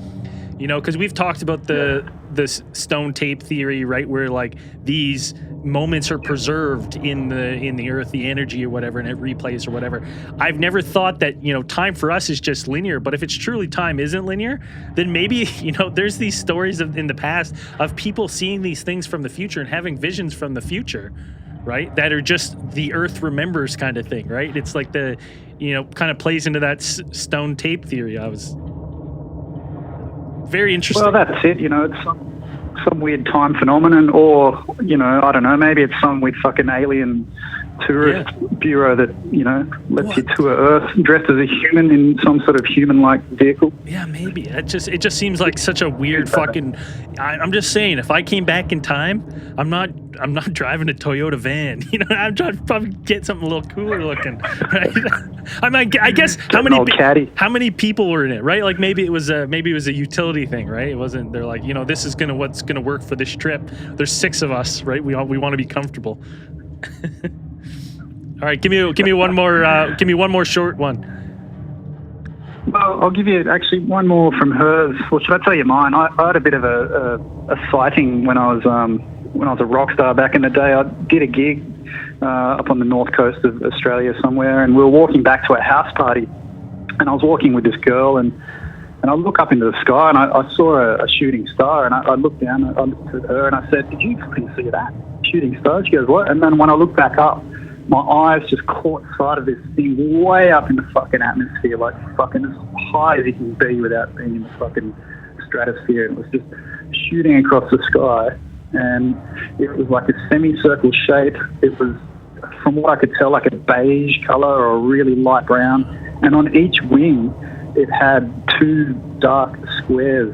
Because we've talked about the stone tape theory, right? Where like these moments are preserved in the earth, the energy or whatever, and it replays or whatever. I've never thought that, time for us is just linear, but if it's truly time isn't linear, then maybe, there's these stories in the past of people seeing these things from the future and having visions from the future, right? That are just the earth remembers kind of thing, right? It's like the, kind of plays into that stone tape theory. I was very interesting. Well, that's it. It's some weird time phenomenon, or I don't know. Maybe it's some weird fucking alien tourist bureau that lets you tour Earth dressed as a human in some sort of human-like vehicle. Yeah, maybe. It just seems like such a weird fucking. I'm just saying, if I came back in time, I'm not driving a Toyota van. I'm trying to probably get something a little cooler looking. Right? I guess how many people were in it, right? Like maybe it was a utility thing, right? It wasn't. They're like, this is what's gonna work for this trip. There's 6 of us, right? We want to be comfortable. All right, give me one more short one. Well, I'll give you actually one more from hers. Well, should I tell you mine? I had a bit of a sighting when I was a rock star back in the day. I did a gig up on the north coast of Australia somewhere, and we were walking back to a house party, and I was walking with this girl, and I look up into the sky, and I saw a shooting star, and I looked down, I looked at her, and I said, "Did you fucking see that shooting star?" She goes, "What?" And then when I looked back up, my eyes just caught sight of this thing way up in the fucking atmosphere, like fucking as high as you can be without being in the fucking stratosphere. And it was just shooting across the sky, and it was like a semicircle shape. It was, from what I could tell, like a beige color or a really light brown. And on each wing, it had 2 dark squares.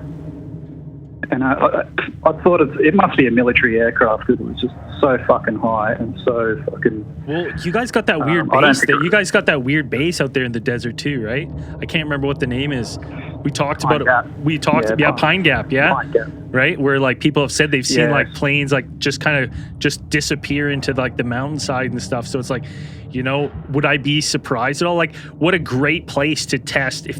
And I thought it must be a military aircraft because it was just so fucking high and so fucking. Well, you guys got that weird base. You guys got that weird base out there in the desert too, right? I can't remember what the name is. We talked about it. We talked, Pine Gap, yeah, Pine Gap. Right, where like people have said they've seen like planes like just kind of just disappear into like the mountainside and stuff. So it's like, would I be surprised at all? Like, what a great place to test if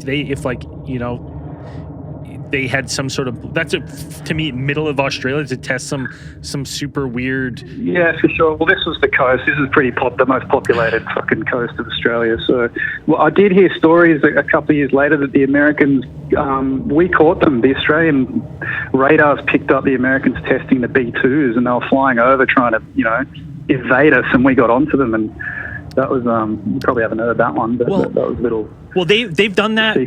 they had some sort of, to me, middle of Australia to test some super weird. Yeah, for sure. Well, this was the coast. This is the most populated fucking coast of Australia. So, well, I did hear stories a couple of years later that the Americans, we caught them. The Australian radars picked up the Americans testing the B-2s, and they were flying over trying to, evade us, and we got onto them. And that was, you probably haven't heard that one, but that was a little. Well, they've done that.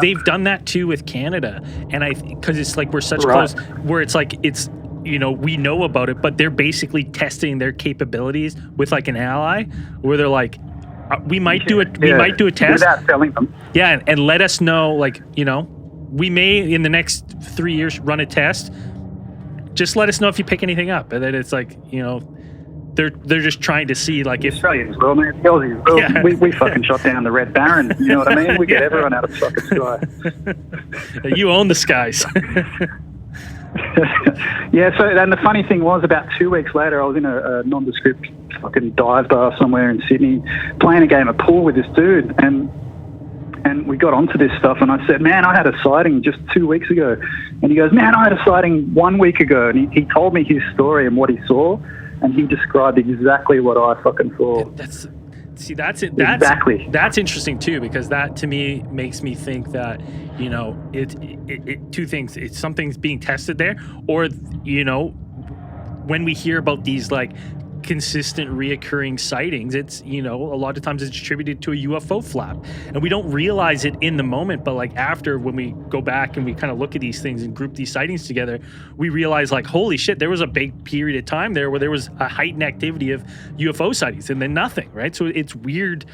They've done that too with Canada, and because it's like we're such close, where it's like we know about it, but they're basically testing their capabilities with like an ally, where they're like, we might do it. We might do a test without telling them. Yeah, and let us know, like we may in the next 3 years run a test. Just let us know if you pick anything up, and then it's like They're just trying to see, like, if Australians, well, man, Aussies, well, yeah. we fucking shot down the Red Baron. You know what I mean? We get everyone out of the fucking sky. You own the skies. Yeah. So, and the funny thing was, about 2 weeks later, I was in a nondescript fucking dive bar somewhere in Sydney, playing a game of pool with this dude, and we got onto this stuff, and I said, man, I had a sighting just 2 weeks ago, and he goes, man, I had a sighting 1 week ago, and he told me his story and what he saw. And he described exactly what I fucking saw. That's it. Exactly. That's interesting too, because that to me makes me think that it two things. It's something's being tested there, or when we hear about these like consistent reoccurring sightings, it's a lot of times it's attributed to a UFO flap, and we don't realize it in the moment, but like after, when we go back and we kind of look at these things and group these sightings together, we realize like, holy shit, there was a big period of time there where there was a heightened activity of UFO sightings and then nothing, right? So it's weird.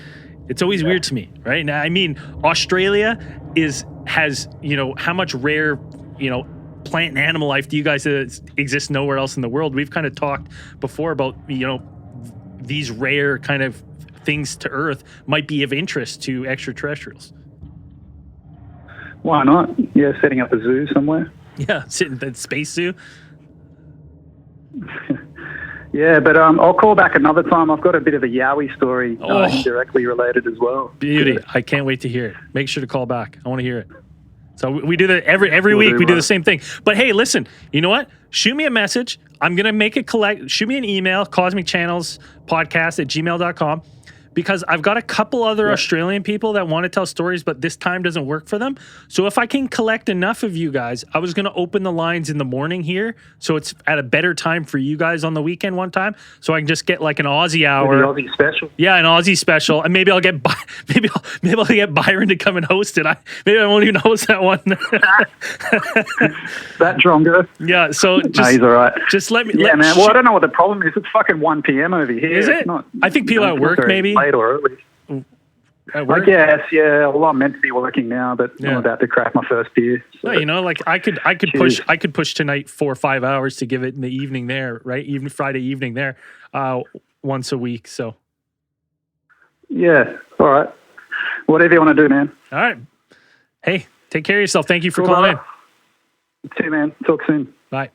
It's always weird to me, right? Now, I mean, Australia has how much rare plant and animal life do you guys exist nowhere else in the world? We've kind of talked before about these rare kind of things to Earth might be of interest to extraterrestrials. Why not? Yeah, setting up a zoo somewhere. Yeah, sitting in the space zoo. Yeah, but I'll call back another time. I've got a bit of a Yowie story indirectly related as well. Beauty. I can't wait to hear it. Make sure to call back. I want to hear it. So we do that every week. We do the same thing. But hey, listen, you know what? Shoot me a message. I'm going to make shoot me an email, cosmicchannelspodcast@gmail.com, because I've got a couple other Australian people that want to tell stories, but this time doesn't work for them. So if I can collect enough of you guys, I was going to open the lines in the morning here, so it's at a better time for you guys on the weekend one time, so I can just get like an Aussie hour. An Aussie special. Yeah, an Aussie special, and maybe I'll get maybe I'll get Byron to come and host it. Maybe I won't even host that one. That Drongo. Yeah, so no, he's all right. Just let me. Yeah, man. Well, I don't know what the problem is. It's fucking 1 p.m. over here. Is it? I think people at work maybe. Late or early. At work? I guess, yeah. Well, I'm meant to be working now, but I'm about to crack my first beer. So. No, like I could push tonight 4 or 5 hours to give it in the evening there, right? Even Friday evening there, once a week. So. Yeah. All right. Whatever you want to do, man. All right. Hey, take care of yourself. Thank you for calling in. See you, man. Talk soon. Bye.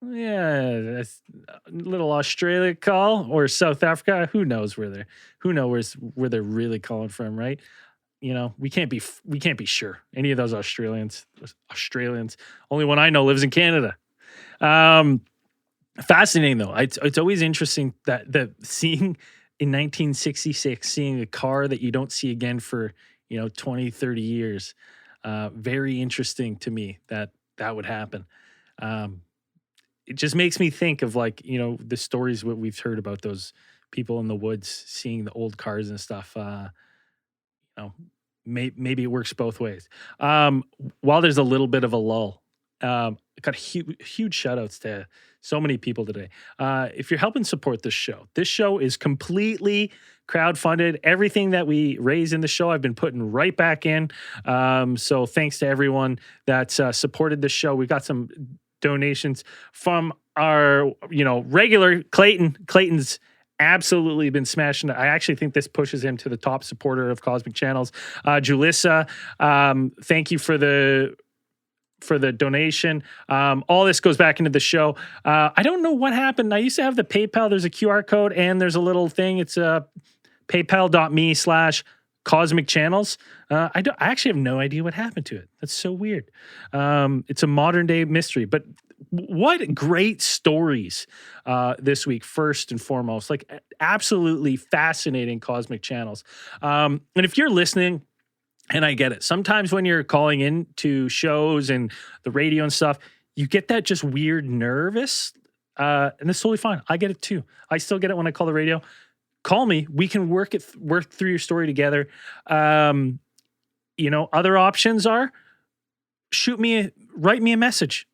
Yeah, that's a little Australia call or South Africa. Who knows where they're really calling from, right? We can't be sure. Any of those Australians. Only one I know lives in Canada. Fascinating though. It's always interesting that seeing in 1966, seeing a car that you don't see again for 20, 30 years. Very interesting to me that would happen. It just makes me think of the stories what we've heard about those people in the woods seeing the old cars and stuff. Maybe it works both ways. While there's a little bit of a lull, got huge shout outs to so many people today. If you're helping support this show is completely crowdfunded. Everything that we raise in the show, I've been putting right back in. So thanks to everyone that's supported the show. We've got some donations from our, regular Clayton. Clayton's absolutely been smashing it. I actually think this pushes him to the top supporter of Cosmic Channels. Julissa, thank you for the donation. All this goes back into the show. I don't know what happened. I used to have the PayPal. There's a QR code and there's a little thing. It's paypal.me/Cosmic Cosmic Channels. I actually have no idea what happened to it. That's so weird. It's a modern day mystery, but what great stories this week, first and foremost. Like, absolutely fascinating Cosmic Channels. And if you're listening, and I get it, sometimes when you're calling in to shows and the radio and stuff, you get that just weird nervous, and it's totally fine. I get it too. I still get it when I call the radio. Call me. We can work through your story together. Other options are write me a message.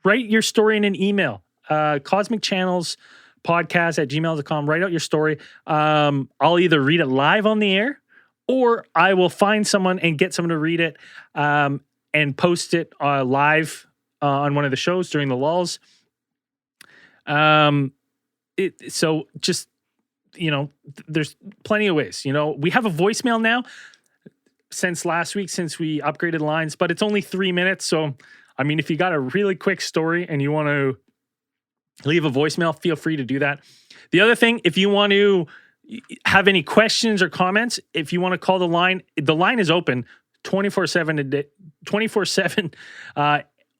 Write your story in an email. Cosmic Channels podcast at gmail.com. Write out your story. I'll either read it live on the air, or I will find someone and get someone to read it and post it live on one of the shows during the lulls. So just, there's plenty of ways. We have a voicemail now since last week, since we upgraded lines, but it's only 3 minutes. So, I mean, if you got a really quick story and you want to leave a voicemail, feel free to do that. The other thing, if you want to have any questions or comments, if you want to call the line is open 24/7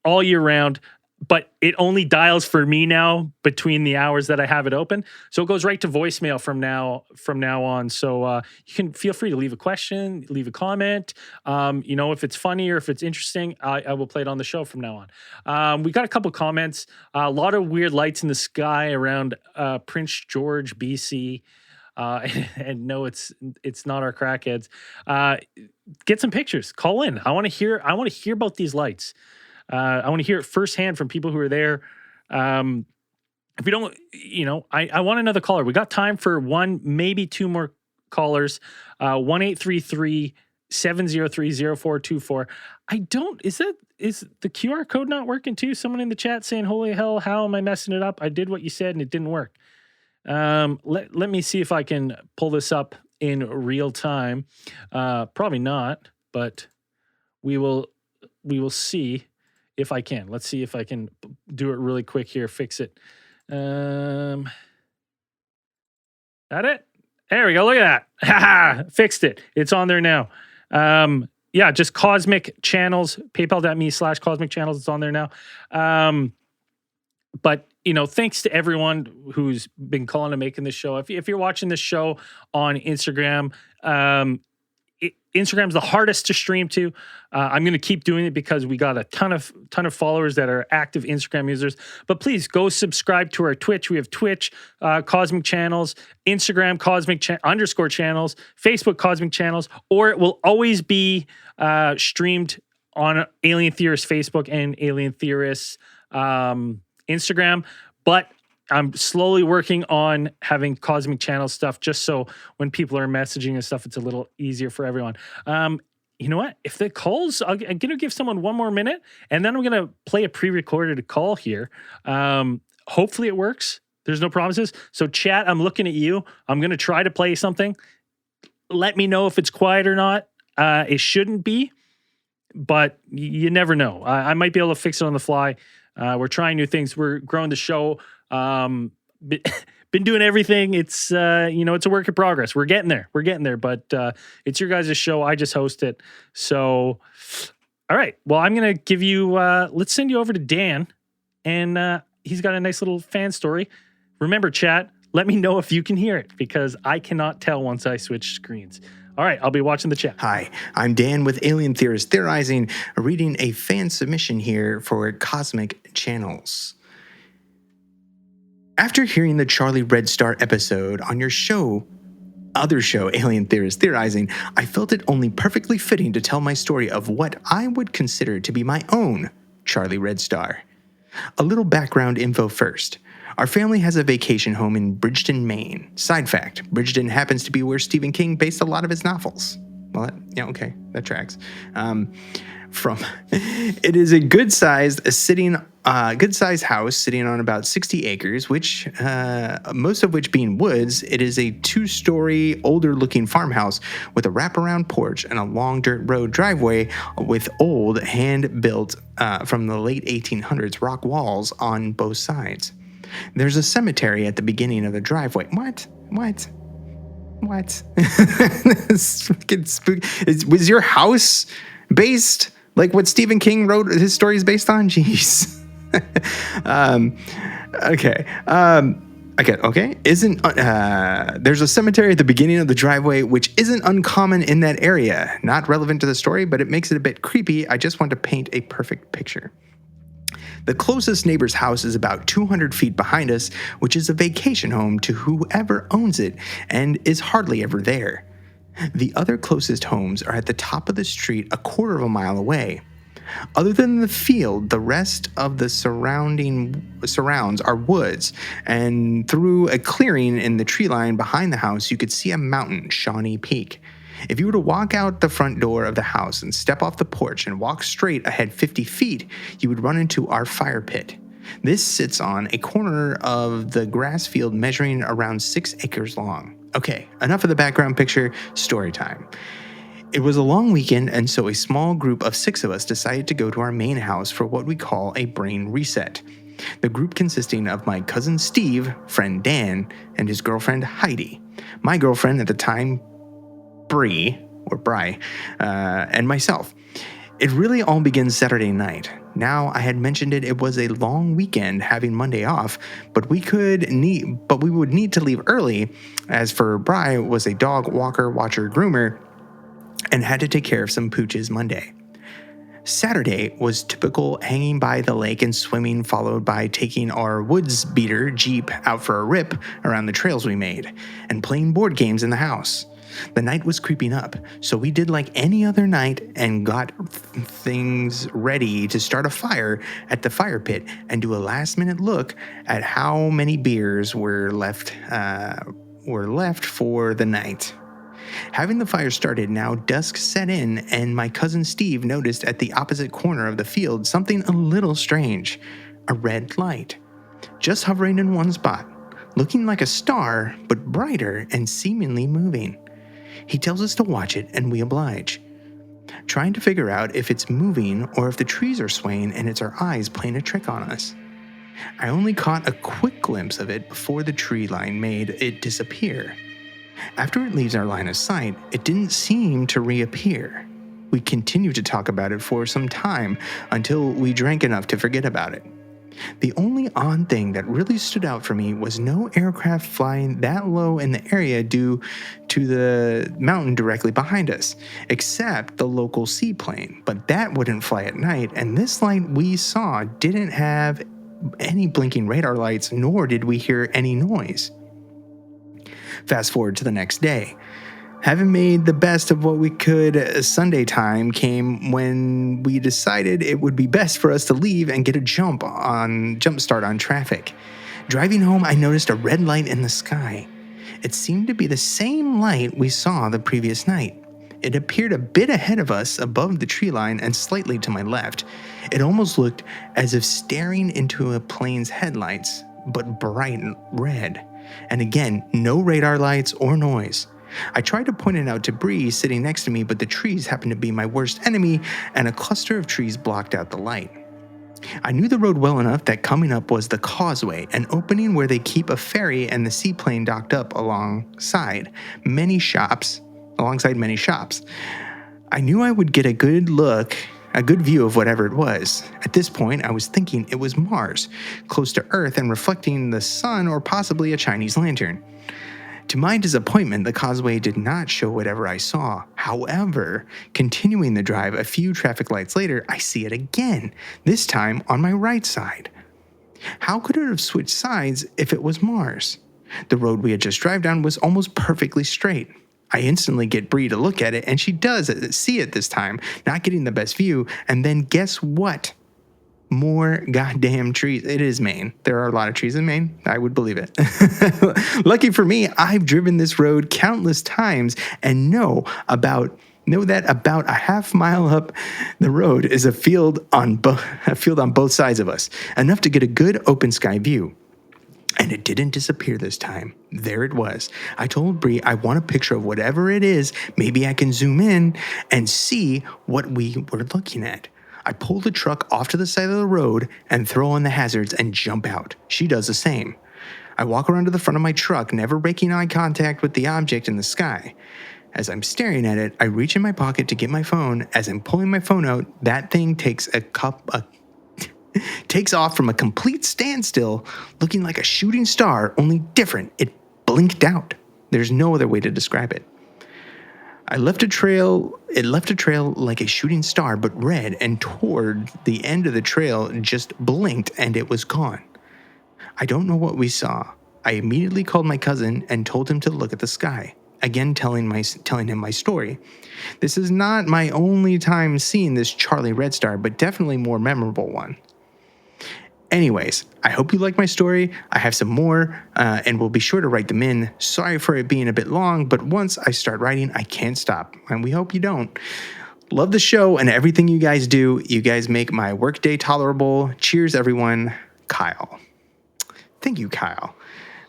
all year round. But it only dials for me now between the hours that I have it open. So it goes right to voicemail from now on. So you can feel free to leave a question, leave a comment. If it's funny or if it's interesting, I will play it on the show from now on. We got a couple comments. A lot of weird lights in the sky around Prince George, BC. And no, it's not our crackheads. Get some pictures. Call in. I want to hear about these lights. I want to hear it firsthand from people who are there. If we don't, I want another caller. We got time for one, maybe two more callers. 1-833-703-0424. Is the QR code not working too? Someone in the chat saying, holy hell, how am I messing it up? I did what you said and it didn't work. Let me see if I can pull this up in real time. Probably not, but we will see if I can. Let's see if I can do it really quick here. Fix it. That it? There we go. Look at that. Fixed it. It's on there now. Just Cosmic Channels, paypal.me/Cosmic Channels. It's on there now. But thanks to everyone who's been calling and making this show. If you're watching this show on Instagram, Instagram's the hardest to stream to. I'm going to keep doing it because we got a ton of followers that are active Instagram users. But please go subscribe to our Twitch. We have Twitch, Cosmic Channels, Instagram, _channels, Facebook, Cosmic Channels, or it will always be streamed on Alien Theorist Facebook and Alien Theorist Instagram. But I'm slowly working on having Cosmic Channel stuff just so when people are messaging and stuff, it's a little easier for everyone. You know what? If the calls, I'm going to give someone one more minute and then I'm going to play a pre-recorded call here. Hopefully it works. There's no promises. So chat, I'm looking at you. I'm going to try to play something. Let me know if it's quiet or not. It shouldn't be, but you never know. I might be able to fix it on the fly. We're trying new things. We're growing the show. Been doing everything. It's it's a work in progress. We're getting there, but it's your guys' show. I just host it. So, all right. Well, I'm going to give you, let's send you over to Dan, and he's got a nice little fan story. Remember, chat, let me know if you can hear it because I cannot tell once I switch screens. All right, I'll be watching the chat. Hi, I'm Dan with Alien Theorist Theorizing, reading a fan submission here for Cosmic Channels. After hearing the Charlie Red Star episode on your other show, Alien Theorist Theorizing, I felt it only perfectly fitting to tell my story of what I would consider to be my own Charlie Red Star. A little background info first. Our family has a vacation home in Bridgeton, Maine. Side fact, Bridgeton happens to be where Stephen King based a lot of his novels. Well, that tracks. It is a good-sized house sitting on about 60 acres, which most of which being woods. It is a 2-story, older-looking farmhouse with a wraparound porch and a long dirt road driveway with old, hand-built from the late 1800s rock walls on both sides. There's a cemetery at the beginning of the driveway. What? What? It's freaking spooky. Was your house based like what Stephen King wrote his stories based on? Jeez. Okay. Okay. There's a cemetery at the beginning of the driveway, which isn't uncommon in that area. Not relevant to the story, but it makes it a bit creepy. I just want to paint a perfect picture. The closest neighbor's house is about 200 feet behind us, which is a vacation home to whoever owns it and is hardly ever there. The other closest homes are at the top of the street a quarter of a mile away. Other than the field, the rest of the surrounds are woods, and through a clearing in the tree line behind the house, you could see a mountain, Shawnee Peak. If you were to walk out the front door of the house and step off the porch and walk straight ahead 50 feet, you would run into our fire pit. This sits on a corner of the grass field measuring around 6 acres long. Okay, enough of the background picture, story time. It was a long weekend, and so a small group of 6 of us decided to go to our main house for what we call a brain reset. The group consisting of my cousin Steve, friend Dan, and his girlfriend Heidi. My girlfriend at the time, Bri, and myself. It really all begins Saturday night. Now, I had mentioned it was a long weekend, having Monday off, but we would need to leave early, as for Bri was a dog walker, watcher, groomer, and had to take care of some pooches Monday. Saturday was typical hanging by the lake and swimming, followed by taking our woods beater Jeep out for a rip around the trails we made, and playing board games in the house. The night was creeping up, so we did like any other night and got things ready to start a fire at the fire pit and do a last-minute look at how many beers were left for the night. Having the fire started, now dusk set in, and my cousin Steve noticed at the opposite corner of the field something a little strange. A red light, just hovering in one spot, looking like a star, but brighter and seemingly moving. He tells us to watch it, and we oblige, trying to figure out if it's moving or if the trees are swaying and it's our eyes playing a trick on us. I only caught a quick glimpse of it before the tree line made it disappear. After it leaves our line of sight, it didn't seem to reappear. We continued to talk about it for some time until we drank enough to forget about it. The only odd thing that really stood out for me was no aircraft flying that low in the area due to the mountain directly behind us, except the local seaplane, but that wouldn't fly at night, and this light we saw didn't have any blinking radar lights, nor did we hear any noise. Fast forward to the next day. Having made the best of what we could, Sunday time came when we decided it would be best for us to leave and get a jump start on traffic. Driving home, I noticed a red light in the sky. It seemed to be the same light we saw the previous night. It appeared a bit ahead of us above the tree line and slightly to my left. It almost looked as if staring into a plane's headlights, but bright red. And again, no radar lights or noise. I tried to point it out to Bree sitting next to me, but the trees happened to be my worst enemy, and a cluster of trees blocked out the light. I knew the road well enough that coming up was the causeway, an opening where they keep a ferry and the seaplane docked up alongside many shops. I knew I would get a good view of whatever it was. At this point, I was thinking it was Mars, close to Earth and reflecting the sun, or possibly a Chinese lantern. To my disappointment, the causeway did not show whatever I saw. However, continuing the drive a few traffic lights later, I see it again, this time on my right side. How could it have switched sides if it was Mars? The road we had just driven down was almost perfectly straight. I instantly get Bree to look at it, and she does see it this time, not getting the best view, and then guess what? More goddamn trees. It is Maine. There are a lot of trees in Maine. I would believe it. Lucky for me, I've driven this road countless times and know that about a half mile up the road is a field on both sides of us, enough to get a good open sky view. And it didn't disappear this time. There it was. I told Bree I want a picture of whatever it is. Maybe I can zoom in and see what we were looking at. I pull the truck off to the side of the road and throw on the hazards and jump out. She does the same. I walk around to the front of my truck, never breaking eye contact with the object in the sky. As I'm staring at it, I reach in my pocket to get my phone. As I'm pulling my phone out, that thing takes off from a complete standstill, looking like a shooting star, only different. It blinked out. There's no other way to describe it. It left a trail like a shooting star, but red, and toward the end of the trail just blinked and it was gone. I don't know what we saw. I immediately called my cousin and told him to look at the sky. Again, telling him my story. This is not my only time seeing this Charlie Red Star, but definitely more memorable one. Anyways, I hope you like my story. I have some more, and we'll be sure to write them in. Sorry for it being a bit long, but once I start writing, I can't stop, and we hope you don't. Love the show and everything you guys do. You guys make my workday tolerable. Cheers, everyone. Kyle. Thank you, Kyle.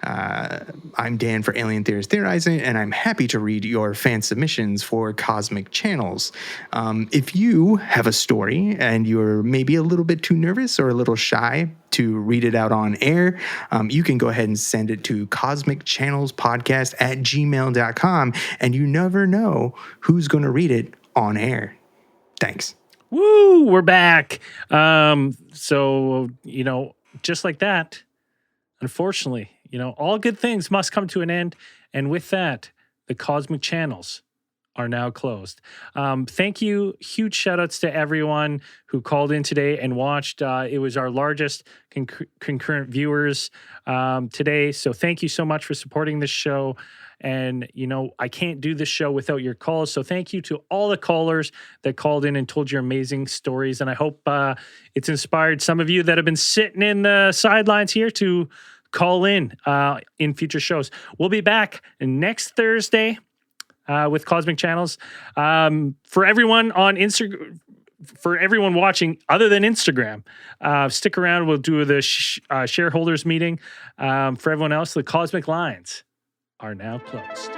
I'm Dan for Alien Theorist Theorizing, and I'm happy to read your fan submissions for Cosmic Channels. If you have a story and you're maybe a little bit too nervous or a little shy to read it out on air, you can go ahead and send it to cosmicchannelspodcast@gmail.com, and you never know who's going to read it on air. Thanks. Woo, we're back. So, just like that, unfortunately, all good things must come to an end. And with that, the Cosmic Channels are now closed. Thank you. Huge shout outs to everyone who called in today and watched. It was our largest concurrent viewers today. So thank you so much for supporting this show. And, I can't do this show without your calls. So thank you to all the callers that called in and told your amazing stories. And I hope it's inspired some of you that have been sitting in the sidelines here to call in future shows. We'll be back next Thursday with Cosmic Channels. For everyone on Instagram, for everyone watching other than Instagram, stick around. We'll do the shareholders meeting. For everyone else, the Cosmic Lines are now closed.